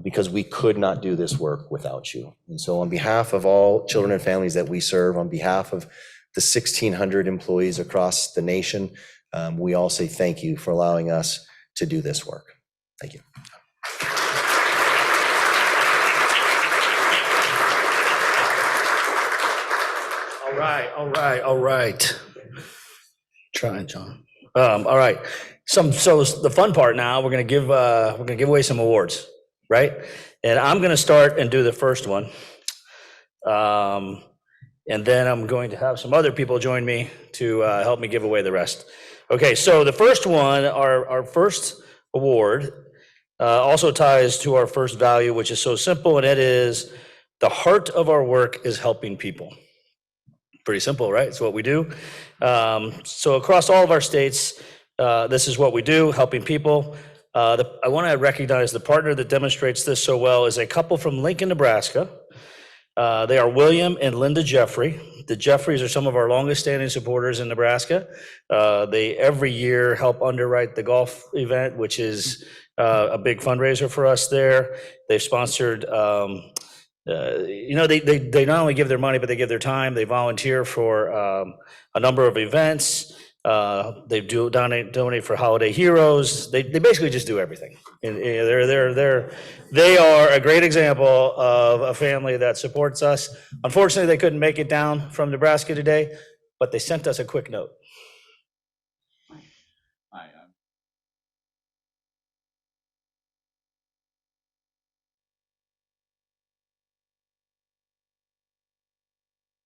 because we could not do this work without you. And so on behalf of all children and families that we serve, on behalf of the 1,600 employees across the nation, we all say thank you for allowing us to do this work. Thank you. All right. Trying, John. All right. So the fun part now, we're gonna give away some awards, right? And I'm gonna start and do the first one. And then I'm going to have some other people join me to help me give away the rest. Okay, so the first one, our first award, also ties to our first value, which is so simple, and it is the heart of our work is helping people. Pretty simple, right? It's what we do. So across all of our states, this is what we do, helping people. I want to recognize the partner that demonstrates this so well is a couple from Lincoln, Nebraska. They are William and Linda Jeffrey. The Jeffreys are some of our longest standing supporters in Nebraska. They every year help underwrite the golf event, which is a big fundraiser for us there. They've sponsored, they not only give their money, but they give their time. They volunteer for a number of events. They do donate for Holiday Heroes. They basically just do everything. And they are a great example of a family that supports us. Unfortunately, they couldn't make it down from Nebraska today, but they sent us a quick note.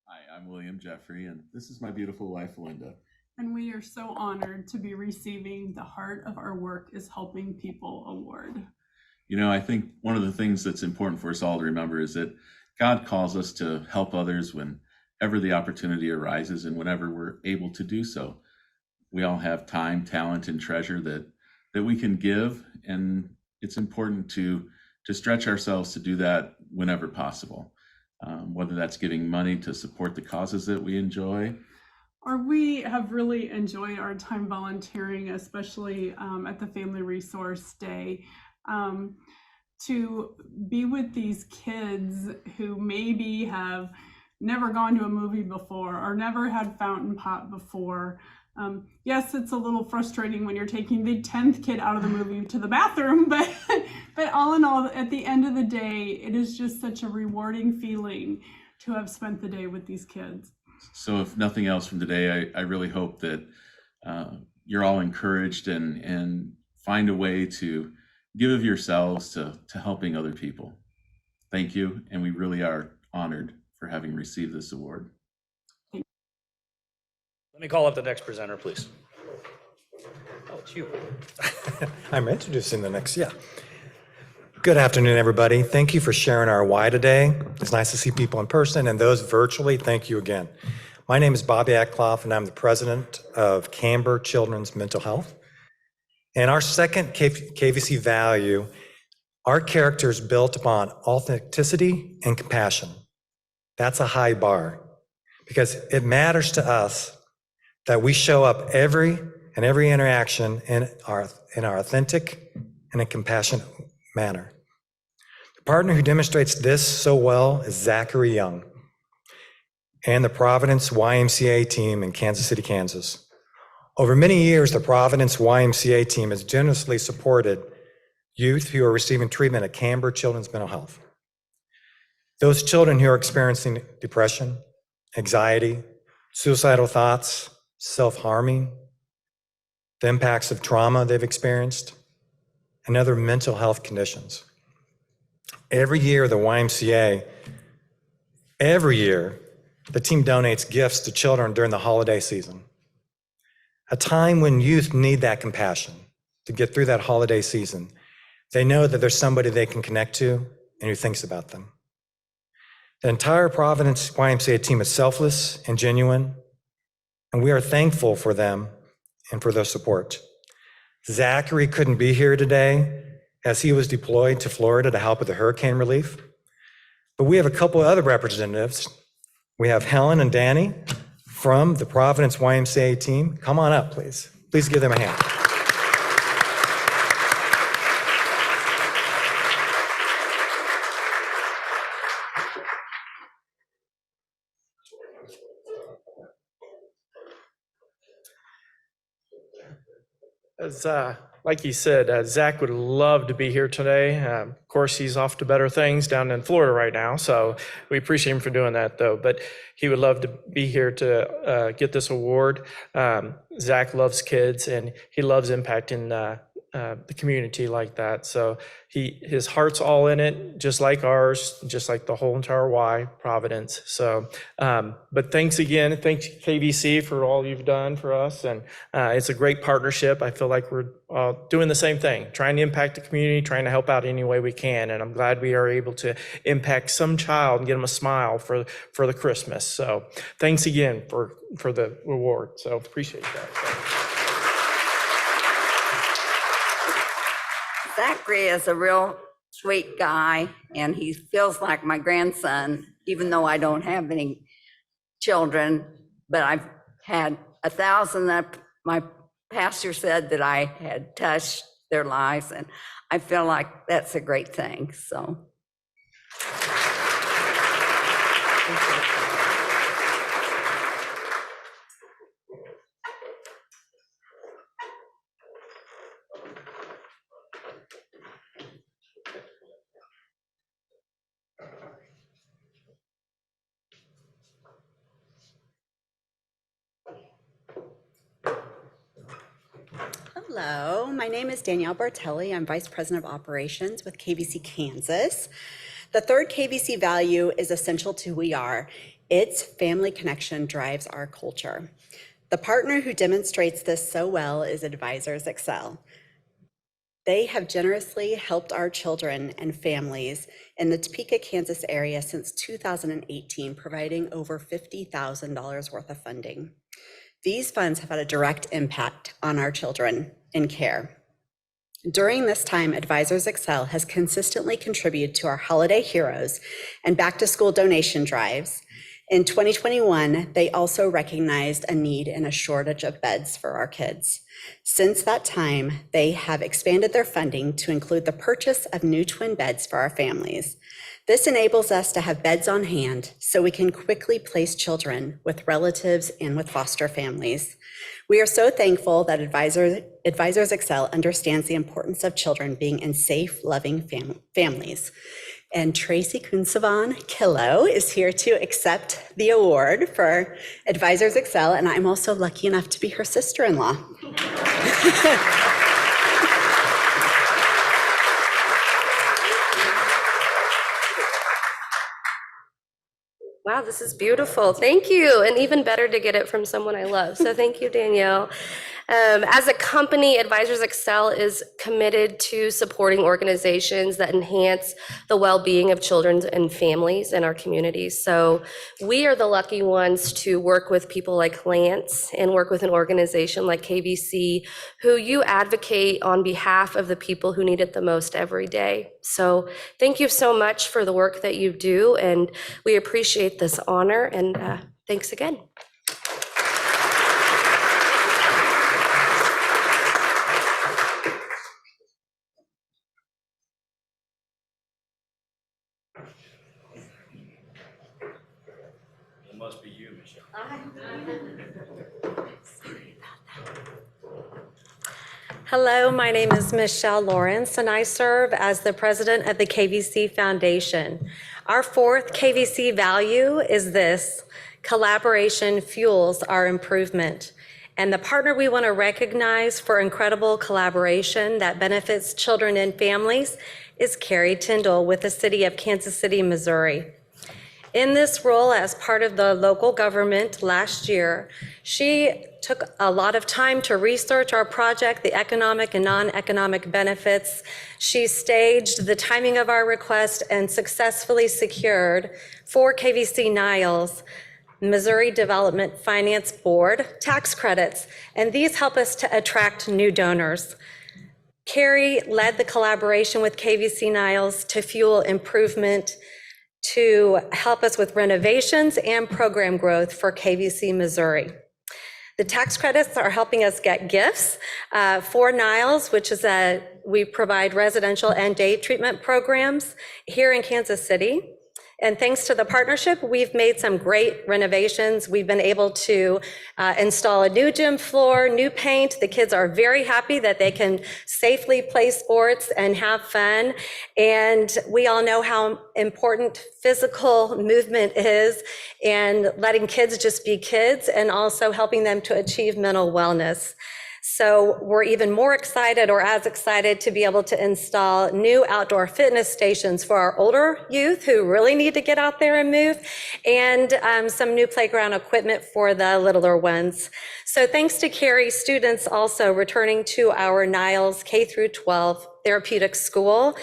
Hi, I'm William Jeffrey, and this is my beautiful wife, Linda. And we are so honored to be receiving the Heart of Our Work is Helping People award. You know, I think one of the things that's important for us all to remember is that God calls us to help others whenever the opportunity arises and whenever we're able to do so. We all have time, talent, and treasure that we can give, and it's important to stretch ourselves to do that whenever possible. Whether that's giving money to support the causes that we enjoy. Or we have really enjoyed our time volunteering, especially at the Family Resource Day, to be with these kids who maybe have never gone to a movie before or never had fountain pop before. Yes, it's a little frustrating when you're taking the 10th kid out of the movie to the bathroom, but all in all, at the end of the day, it is just such a rewarding feeling to have spent the day with these kids. So if nothing else from today, I really hope that you're all encouraged and find a way to give of yourselves to helping other people. Thank you, and we really are honored for having received this award. Let me call up the next presenter, please. Oh, it's you. I'm introducing the next, yeah. Good afternoon, everybody. Thank you for sharing our why today. It's nice to see people in person, and those virtually, thank you again. My name is Bobby Ackloff, and I'm the president of Camber Children's Mental Health. And our second KVC value, our character is built upon authenticity and compassion. That's a high bar, because it matters to us that we show up every interaction in our authentic and a compassionate manner. The partner who demonstrates this so well is Zachary Young and the Providence YMCA team in Kansas City, Kansas. Over many years, the Providence YMCA team has generously supported youth who are receiving treatment at Camber Children's Mental Health. Those children who are experiencing depression, anxiety, suicidal thoughts, self-harming, the impacts of trauma they've experienced, and other mental health conditions. Every year, the YMCA, the team donates gifts to children during the holiday season, a time when youth need that compassion to get through that holiday season. They know that there's somebody they can connect to and who thinks about them. The entire Providence YMCA team is selfless and genuine, and we are thankful for them and for their support. Zachary couldn't be here today as he was deployed to Florida to help with the hurricane relief, but we have a couple of other representatives. We have Helen and Danny from the Providence YMCA team. Come on up, please. Please give them a hand. As like you said, Zach would love to be here today. Of course, he's off to better things down in Florida right now, so we appreciate him for doing that, though. But he would love to be here to get this award. Zach loves kids, and he loves impacting the community like that. So his heart's all in it, just like ours, just like the whole entire Y Providence. So, but thanks again. Thanks KVC for all you've done for us. And it's a great partnership. I feel like we're doing the same thing, trying to impact the community, trying to help out any way we can. And I'm glad we are able to impact some child and get them a smile for the Christmas. So thanks again for the reward. So appreciate that. Zachary is a real sweet guy, and he feels like my grandson, even though I don't have any children, but I've had 1,000 that my pastor said that I had touched their lives, and I feel like that's a great thing, so. Hello, my name is Danielle Bartelli. I'm Vice President of Operations with KVC Kansas. The third KVC value is essential to who we are. Its family connection drives our culture. The partner who demonstrates this so well is Advisors Excel. They have generously helped our children and families in the Topeka, Kansas area since 2018, providing over $50,000 worth of funding. These funds have had a direct impact on our children in care. During this time, Advisors Excel has consistently contributed to our Holiday Heroes and back to school donation drives. In 2021, they also recognized a need and a shortage of beds for our kids. Since that time, they have expanded their funding to include the purchase of new twin beds for our families. This enables us to have beds on hand so we can quickly place children with relatives and with foster families. We are so thankful that Advisors Excel understands the importance of children being in safe, loving families. And Tracy Kunsavan Killo is here to accept the award for Advisors Excel, and I'm also lucky enough to be her sister-in-law. Wow, this is beautiful. Thank you. And even better to get it from someone I love. So thank you, Danielle. As a company, Advisors Excel is committed to supporting organizations that enhance the well-being of children and families in our communities. So we are the lucky ones to work with people like Lance and work with an organization like KVC, who you advocate on behalf of the people who need it the most every day. So thank you so much for the work that you do, and we appreciate this honor, and thanks again. It must be you, Michelle. Hello, my name is Michelle Lawrence, and I serve as the president of the KVC Foundation. Our fourth KVC value is this: collaboration fuels our improvement. And the partner we want to recognize for incredible collaboration that benefits children and families is Carrie Tyndall with the City of Kansas City, Missouri. In this role as part of the local government last year, she took a lot of time to research our project, the economic and non-economic benefits. She staged the timing of our request and successfully secured 4 KVC Niles Missouri Development Finance Board tax credits, and these help us to attract new donors. Carrie led the collaboration with KVC Niles to fuel improvement, to help us with renovations and program growth for KVC Missouri. The tax credits are helping us get gifts for Niles, which is we provide residential and day treatment programs here in Kansas City. And thanks to the partnership, we've made some great renovations. We've been able to install a new gym floor, new paint. The kids are very happy that they can safely play sports and have fun. And we all know how important physical movement is, and letting kids just be kids, and also helping them to achieve mental wellness. So we're even more excited, or as excited, to be able to install new outdoor fitness stations for our older youth who really need to get out there and move, and some new playground equipment for the littler ones. So thanks to Carrie, students also returning to our Niles K-12 therapeutic school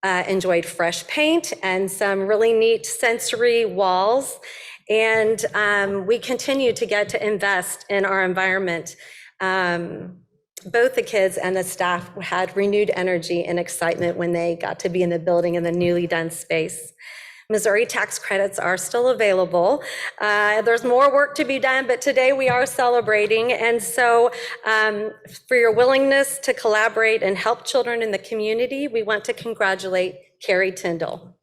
enjoyed fresh paint and some really neat sensory walls. And we continue to get to invest in our environment. Both the kids and the staff had renewed energy and excitement when they got to be in the building in the newly done space. Missouri tax credits are still available. There's more work to be done, but today we are celebrating. And so for your willingness to collaborate and help children in the community, we want to congratulate Carrie Tyndall.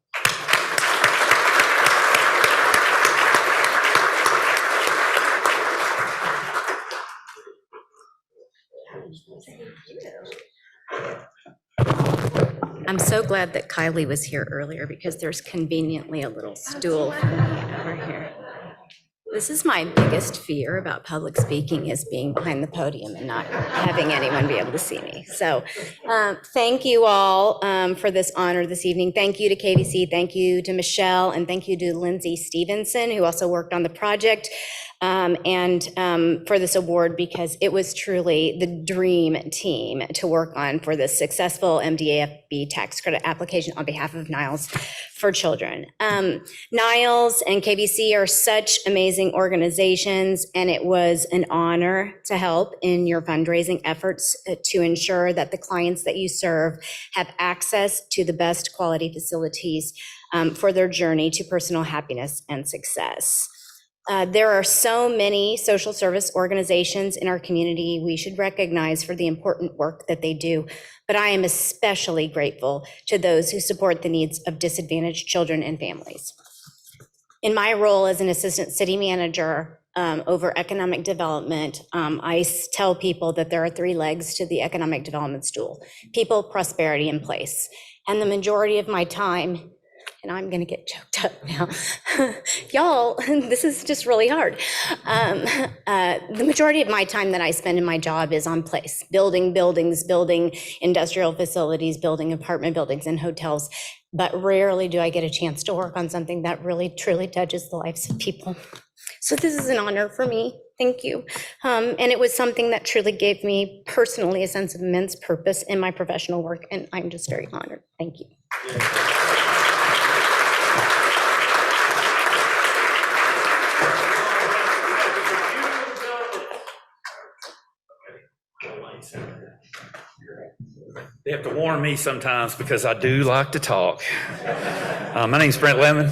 I'm so glad that Kylie was here earlier, because there's conveniently a little stool for me over here. This is my biggest fear about public speaking, is being behind the podium and not having anyone be able to see me. So thank you all for this honor this evening. Thank you to KVC, thank you to Michelle, and thank you to Lindsay Stevenson, who also worked on the project, and for this award, because it was truly the dream team to work on for this successful MDAFB tax credit application on behalf of Niles for Children. Niles and KVC are such amazing organizations, and it was an honor to help in your fundraising efforts to ensure that the clients that you serve have access to the best quality facilities for their journey to personal happiness and success. There are so many social service organizations in our community we should recognize for the important work that they do, but I am especially grateful to those who support the needs of disadvantaged children and families. In my role as an assistant city manager over economic development, I tell people that there are 3 legs to the economic development stool: people, prosperity, and place. And the majority of my time, and I'm gonna get choked up now. Y'all, this is just really hard. The majority of my time that I spend in my job is on place, building buildings, building industrial facilities, building apartment buildings and hotels, but rarely do I get a chance to work on something that really truly touches the lives of people. So this is an honor for me. Thank you. And it was something that truly gave me personally a sense of immense purpose in my professional work, and I'm just very honored. Thank you. They have to warn me sometimes because I do like to talk. My name's Brent Lemon.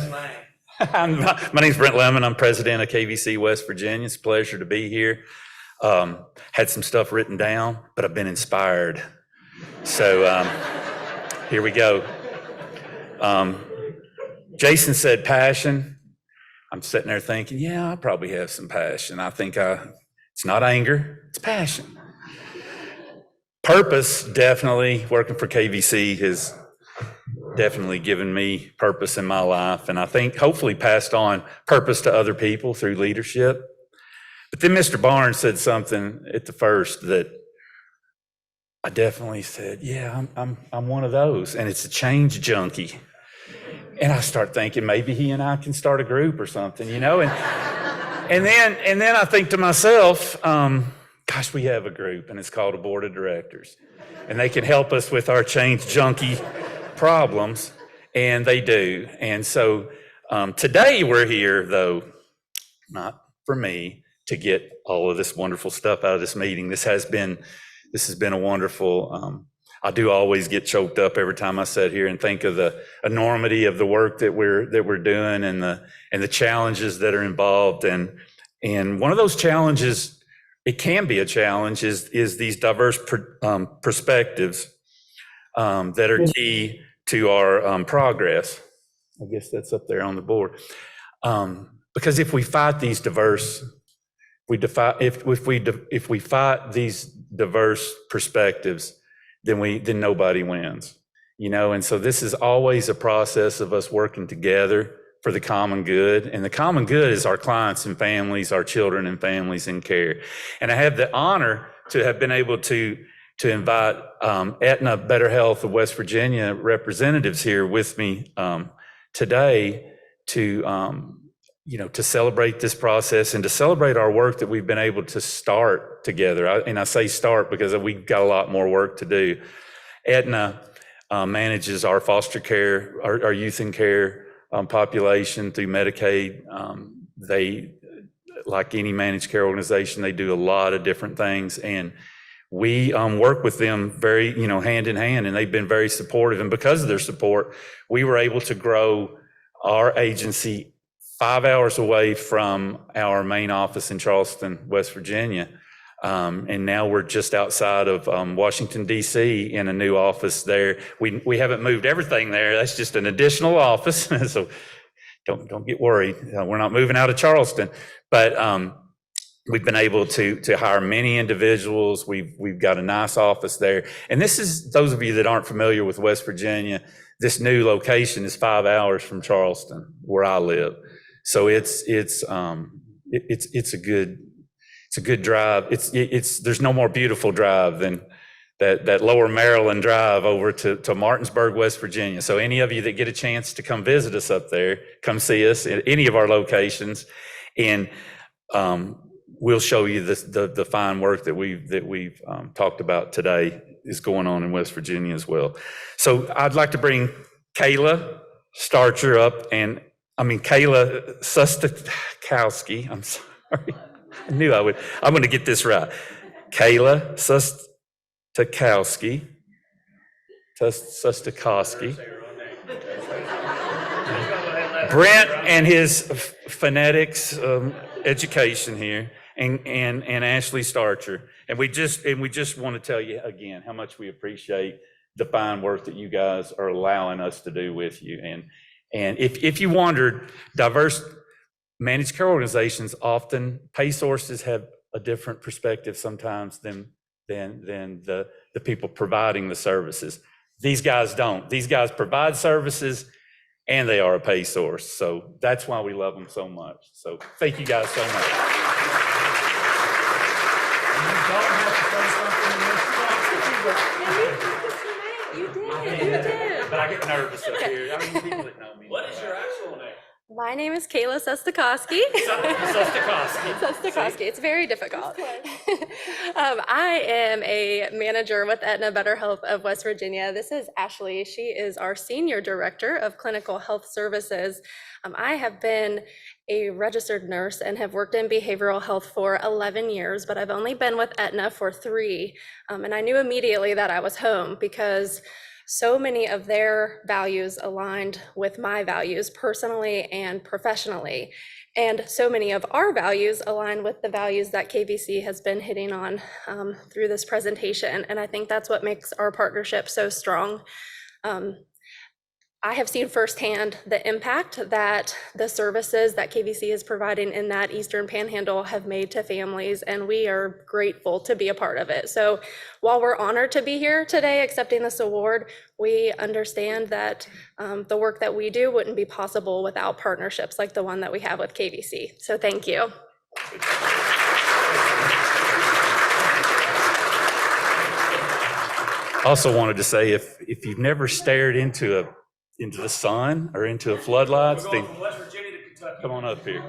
My name's Brent Lemon. I'm president of KVC West Virginia. It's a pleasure to be here. Had some stuff written down, but I've been inspired. So here we go. Jason said passion. I'm sitting there thinking, yeah, I probably have some passion. I think it's not anger, it's passion. Purpose, definitely. Working for KVC has definitely given me purpose in my life, and I think hopefully passed on purpose to other people through leadership. But then Mr. Barnes said something at the first that I definitely said, yeah, I'm one of those, and it's a change junkie. And I start thinking maybe he and I can start a group or something, you know. And then I think to myself, gosh, we have a group, and it's called a board of directors, and they can help us with our change junkie problems, and they do. And so today we're here, though, not for me to get all of this wonderful stuff out of this meeting. This has been a wonderful. I do always get choked up every time I sit here and think of the enormity of the work that we're doing and the challenges that are involved. And one of those challenges, it can be a challenge, is these diverse perspectives that are key to our progress. I guess that's up there on the board. Because if we fight these diverse, if we fight these diverse perspectives, then nobody wins, you know. And so this is always a process of us working together for the common good, and the common good is our clients and families, our children and families in care. And I have the honor to have been able to invite Aetna Better Health of West Virginia representatives here with me today to celebrate this process and to celebrate our work that we've been able to start together. And I say start because we've got a lot more work to do. Aetna manages our foster care, our youth in care population through Medicaid. They, like any managed care organization, they do a lot of different things, and we work with them very, hand in hand, and they've been very supportive. And because of their support, we were able to grow our agency 5 hours away from our main office in Charleston, West Virginia. And now we're just outside of Washington, D.C. in a new office there. We haven't moved everything there. That's just an additional office. So don't get worried. We're not moving out of Charleston. But we've been able to hire many individuals. We've got a nice office there. And this is, those of you that aren't familiar with West Virginia, this new location is 5 hours from Charleston, where I live. So it's it's a good drive. There's no more beautiful drive than that Lower Maryland drive over to Martinsburg, West Virginia. So any of you that get a chance to come visit us up there, come see us at any of our locations, and we'll show you the fine work that we've talked about today is going on in West Virginia as well. So I'd like to bring Kayla Starcher up, and Kayla Sustakowski. I'm sorry, I knew I would. I'm going to get this right. Kayla Sustakowski. Brent and his phonetics education here, and Ashley Starcher, and we just want to tell you again how much we appreciate the fine work that you guys are allowing us to do with you. And if you wondered, diverse managed care organizations often pay sources have a different perspective sometimes than the people providing the services. These guys don't. These guys provide services, and they are a pay source. So that's why we love them so much. So thank you guys so much. You did. But I get nervous up here. People that know me. What is your actual name? My name is Kayla Sustakowski. Sustakowski. It's very difficult. I am a manager with Aetna Better Health of West Virginia. This is Ashley. She is our Senior Director of Clinical Health Services. I have been a registered nurse and have worked in behavioral health for 11 years, but I've only been with Aetna for 3. And I knew immediately that I was home because so many of their values aligned with my values personally and professionally. And so many of our values align with the values that KVC has been hitting on through this presentation. And I think that's what makes our partnership so strong. I have seen firsthand the impact that the services that KVC is providing in that Eastern Panhandle have made to families, and we are grateful to be a part of it. So while we're honored to be here today accepting this award, we understand that the work that we do wouldn't be possible without partnerships like the one that we have with KVC. So thank you. Also wanted to say, if you've never stared into the sun or into the floodlights, then come on up here.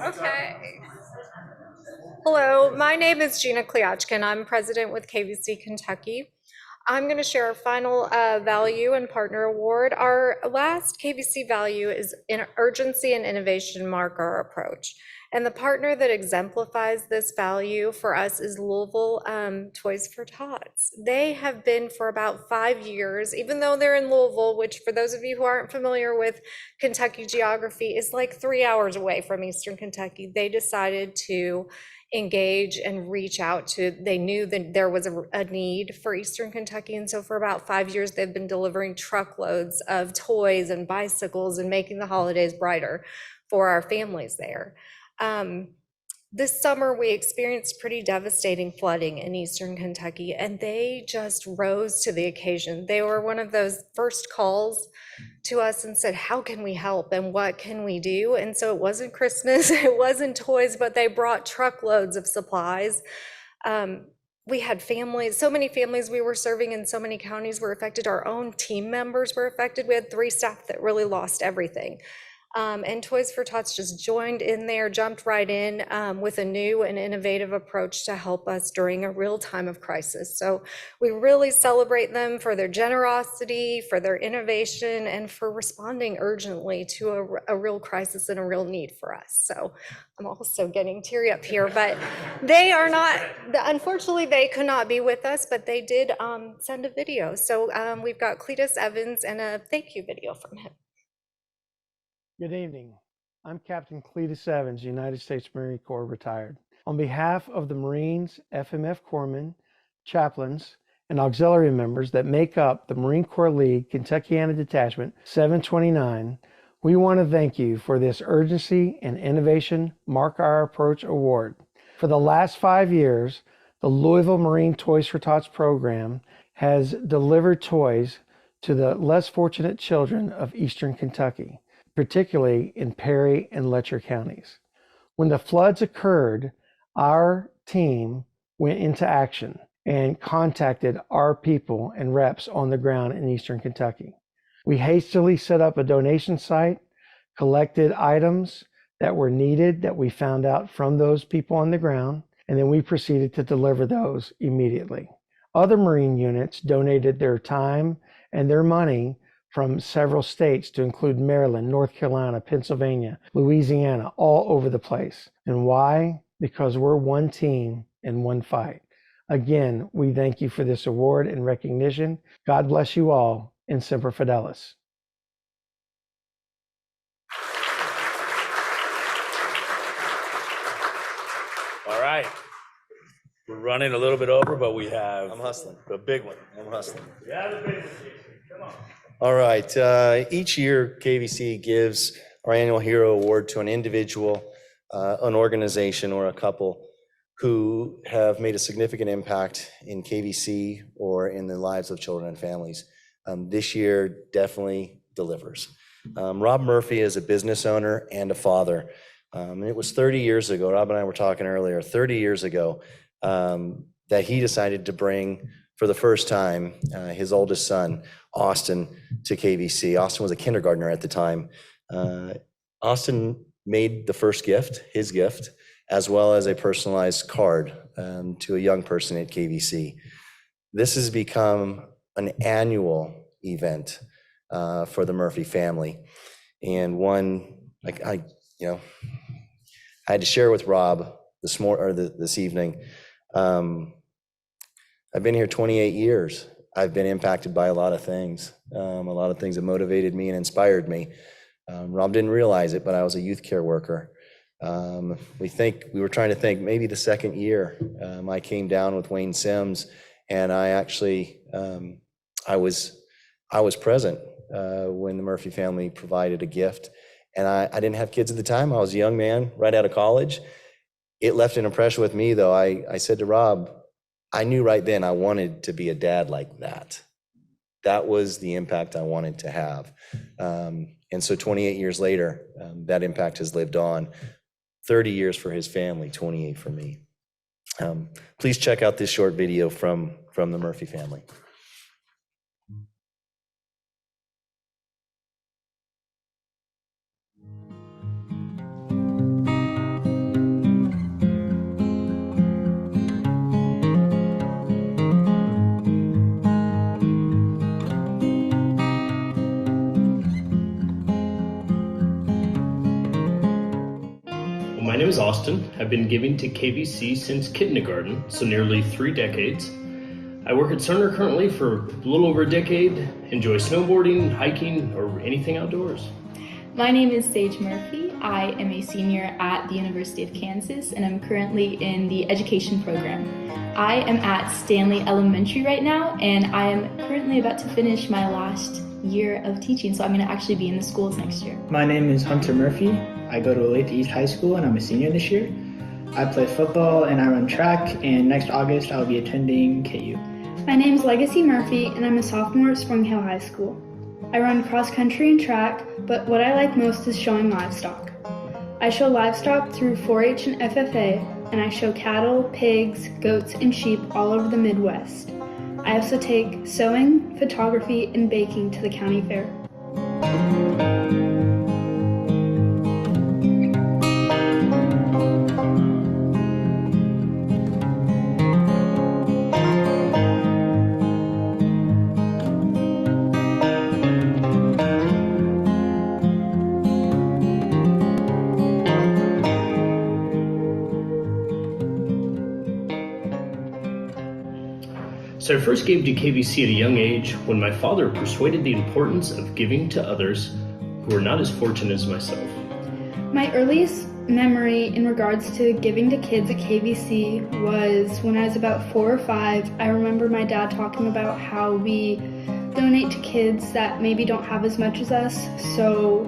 Okay. Hello, my name is Gina Kliachkin. I'm president with KVC Kentucky. I'm going to share our final value and partner award. Our last KVC value is in urgency and innovation mark our approach. And the partner that exemplifies this value for us is Louisville Toys for Tots. They have been for about 5 years, even though they're in Louisville, which for those of you who aren't familiar with Kentucky geography is like 3 hours away from Eastern Kentucky. They decided to engage and reach out to, they knew that there was a need for Eastern Kentucky. And so for about 5 years, they've been delivering truckloads of toys and bicycles and making the holidays brighter for our families there. This summer, we experienced pretty devastating flooding in Eastern Kentucky, and they just rose to the occasion. They were one of those first calls to us and said, how can we help and what can we do? And so it wasn't Christmas, it wasn't toys, but they brought truckloads of supplies. We had families, so many families we were serving in so many counties were affected. Our own team members were affected. We had 3 staff that really lost everything. And Toys for Tots just joined in there, jumped right in with a new and innovative approach to help us during a real time of crisis. So we really celebrate them for their generosity, for their innovation, and for responding urgently to a real crisis and a real need for us. So I'm also getting teary up here, but they are not, unfortunately, they could not be with us, but they did send a video. So we've got Cletus Evans and a thank you video from him. Good evening. I'm Captain Cletus Evans, United States Marine Corps retired. On behalf of the Marines, FMF Corpsmen, chaplains, and auxiliary members that make up the Marine Corps League Kentuckiana Detachment 729, we want to thank you for this Urgency and Innovation Mark Our Approach Award. For the last 5 years, the Louisville Marine Toys for Tots program has delivered toys to the less fortunate children of Eastern Kentucky. particularly in Perry and Letcher counties. When the floods occurred, our team went into action and contacted our people and reps on the ground in Eastern Kentucky. We hastily set up a donation site, collected items that were needed that we found out from those people on the ground, and then we proceeded to deliver those immediately. Other Marine units donated their time and their money from several states to include Maryland, North Carolina, Pennsylvania, Louisiana, all over the place. And why? Because we're one team in one fight. Again, we thank you for this award and recognition. God bless you all, and Semper Fidelis. All right. We're running a little bit over, but we have I'm hustling. the big one. I'm hustling. Yeah, the big one, Jason. Come on. All right. Each year, KVC gives our annual Hero Award to an individual, an organization, or a couple who have made a significant impact in KVC or in the lives of children and families. This year definitely delivers. Rob Murphy is a business owner and a father. It was 30 years ago, Rob and I were talking earlier, 30 years ago, that he decided to bring, for the first time, his oldest son, Austin, to KVC. Austin was a kindergartner at the time. Austin made the first gift, his gift, as well as a personalized card to a young person at KVC. This has become an annual event for the Murphy family, and one I had to share with Rob this evening. I've been here 28 years. I've been impacted by a lot of things that motivated me and inspired me. Rob didn't realize it, but I was a youth care worker. We were trying to think maybe the second year I came down with Wayne Sims, and I actually I was present when the Murphy family provided a gift, and I didn't have kids at the time. I was a young man right out of college. It left an impression with me, though. I said to Rob, I knew right then I wanted to be a dad like that. That was the impact I wanted to have. And so 28 years later, that impact has lived on. 30 years for his family, 28 for me. Please check out this short video from the Murphy family. My name is Austin. I've been giving to KVC since kindergarten, so nearly 3 decades. I work at Cerner currently for a little over a decade, enjoy snowboarding, hiking, or anything outdoors. My name is Sage Murphy. I am a senior at the University of Kansas, and I'm currently in the education program. I am at Stanley Elementary right now, and I am currently about to finish my last year of teaching, so I'm going to actually be in the schools next year. My name is Hunter Murphy. I go to Olathe East High School, and I'm a senior this year. I play football and I run track, and next August I'll be attending KU. My name is Legacy Murphy, and I'm a sophomore at Spring Hill High School. I run cross country and track, but what I like most is showing livestock. I show livestock through 4-H and FFA, and I show cattle, pigs, goats, and sheep all over the Midwest. I also take sewing, photography, and baking to the county fair. So I first gave to KVC at a young age when my father persuaded the importance of giving to others who are not as fortunate as myself. My earliest memory in regards to giving to kids at KVC was when I was about 4 or 5. I remember my dad talking about how we donate to kids that maybe don't have as much as us. So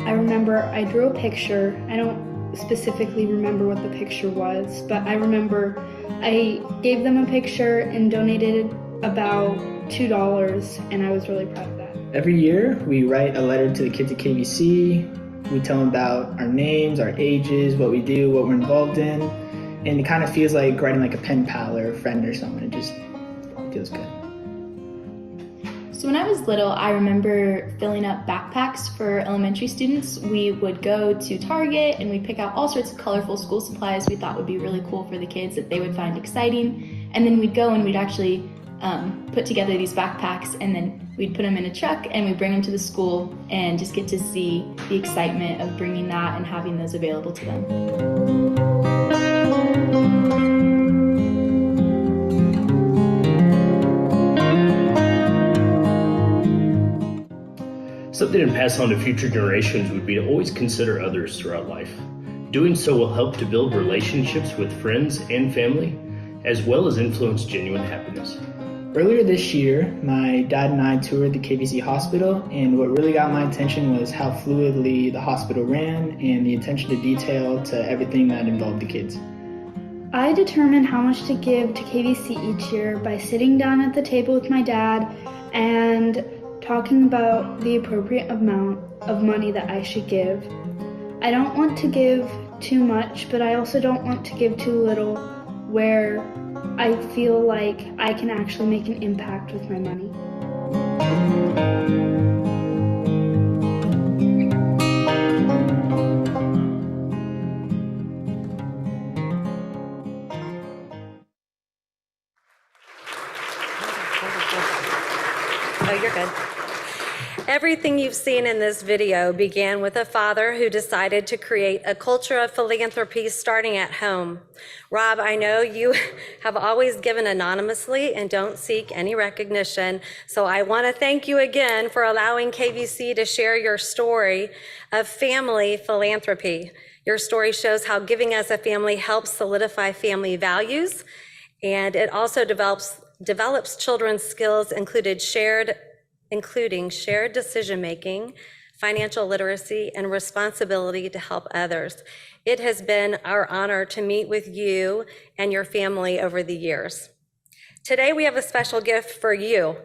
I remember I drew a picture. I don't specifically remember what the picture was, but I remember I gave them a picture and donated about $2, and I was really proud of that. Every year, we write a letter to the kids at KVC. We tell them about our names, our ages, what we do, what we're involved in. And it kind of feels like writing like a pen pal or a friend or something. It just feels good. So when I was little, I remember filling up backpacks for elementary students. We would go to Target and we'd pick out all sorts of colorful school supplies we thought would be really cool for the kids that they would find exciting. And then we'd go and we'd actually put together these backpacks, and then we'd put them in a truck and we'd bring them to the school and just get to see the excitement of bringing that and having those available to them. Something to pass on to future generations would be to always consider others throughout life. Doing so will help to build relationships with friends and family, as well as influence genuine happiness. Earlier this year, my dad and I toured the KVC hospital, and what really got my attention was how fluidly the hospital ran and the attention to detail to everything that involved the kids. I determine how much to give to KVC each year by sitting down at the table with my dad and talking about the appropriate amount of money that I should give. I don't want to give too much, but I also don't want to give too little, where I feel like I can actually make an impact with my money. Oh, you're good. Everything you've seen in this video began with a father who decided to create a culture of philanthropy starting at home. Rob, I know you have always given anonymously and don't seek any recognition, so I want to thank you again for allowing KVC to share your story of family philanthropy. Your story shows how giving as a family helps solidify family values, and it also develops children's skills, including shared decision-making, financial literacy, and responsibility to help others. It has been our honor to meet with you and your family over the years. Today, we have a special gift for you.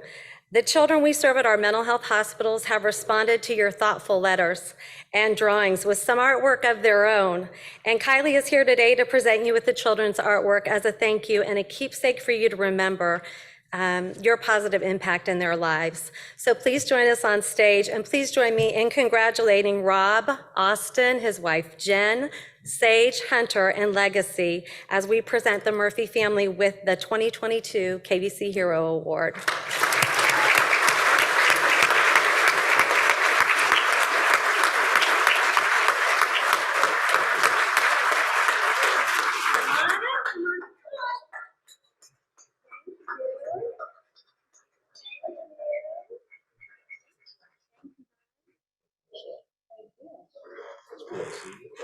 The children we serve at our mental health hospitals have responded to your thoughtful letters and drawings with some artwork of their own. And Kylie is here today to present you with the children's artwork as a thank you and a keepsake for you to remember your positive impact in their lives. So please join us on stage, and please join me in congratulating Rob, Austin, his wife Jen, Sage, Hunter, and Legacy as we present the Murphy family with the 2022 KVC Hero Award.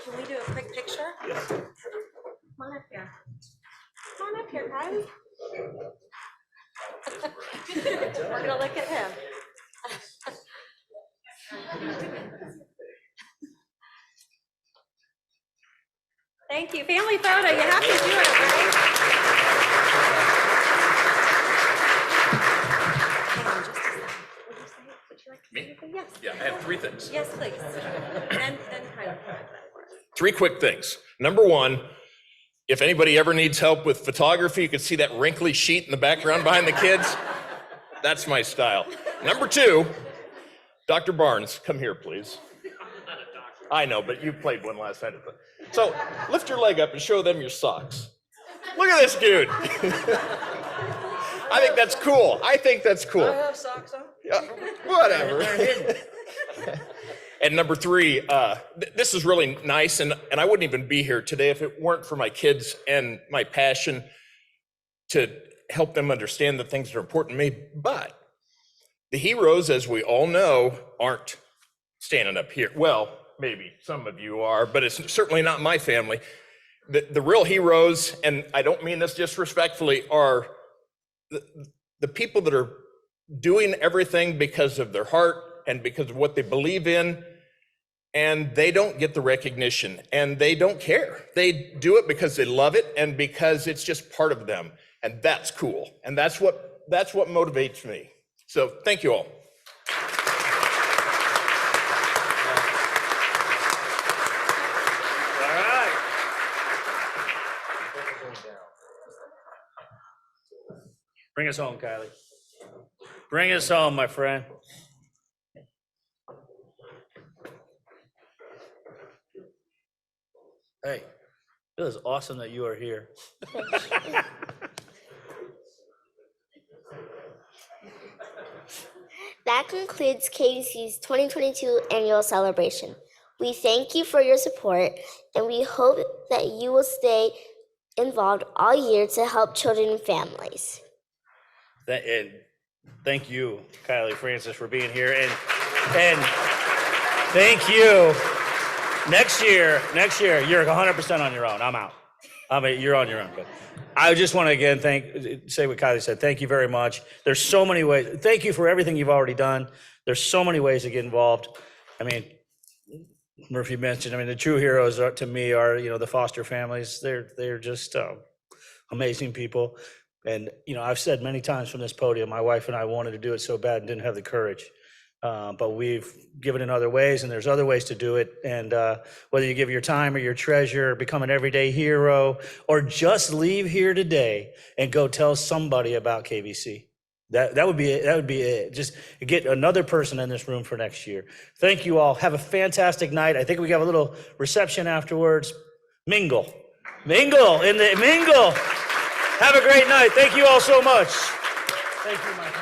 Can we do a quick picture? Yes. Come on up here. Come on up here, guys. We're gonna look at him. Thank you. Family photo. You have to do it, right? Hang on just a second. Would you say? Would you like to say anything? Yes. Yeah, I have three things. Yes, please. And kind of. Three quick things. Number one, if anybody ever needs help with photography, you can see that wrinkly sheet in the background behind the kids. That's my style. Number two, Dr. Barnes, come here, please. I know, but you played one last night. So lift your leg up and show them your socks. Look at this dude. I think that's cool. I have socks on? Yeah, whatever. And number three, this is really nice, and I wouldn't even be here today if it weren't for my kids and my passion to help them understand the things that are important to me. But the heroes, as we all know, aren't standing up here. Well, maybe some of you are, but it's certainly not my family. The real heroes, and I don't mean this disrespectfully, are the people that are doing everything because of their heart and because of what they believe in, and they don't get the recognition, and they don't care. They do it because they love it and because it's just part of them, and that's cool, and that's what motivates me. So thank you all. Bring us home, Kylie. Bring us home, my friend. Hey, it is awesome that you are here. That concludes KVC's 2022 annual celebration. We thank you for your support, and we hope that you will stay involved all year to help children and families. And thank you, Kylie Francis, for being here. And thank you. Next year, you're 100% on your own. I'm out. I mean, you're on your own. But I just want to again say what Kylie said. Thank you very much. There's so many ways. Thank you for everything you've already done. There's so many ways to get involved. I mean, Murphy mentioned, I mean, the true heroes to me are, the foster families. They're just amazing people. And, I've said many times from this podium, my wife and I wanted to do it so bad and didn't have the courage. But we've given in other ways, and there's other ways to do it. And whether you give your time or your treasure, become an everyday hero, or just leave here today and go tell somebody about KVC. That would be it. That would be it. Just get another person in this room for next year. Thank you all. Have a fantastic night. I think we have a little reception afterwards. Mingle. Have a great night. Thank you all so much. Thank you, my friend.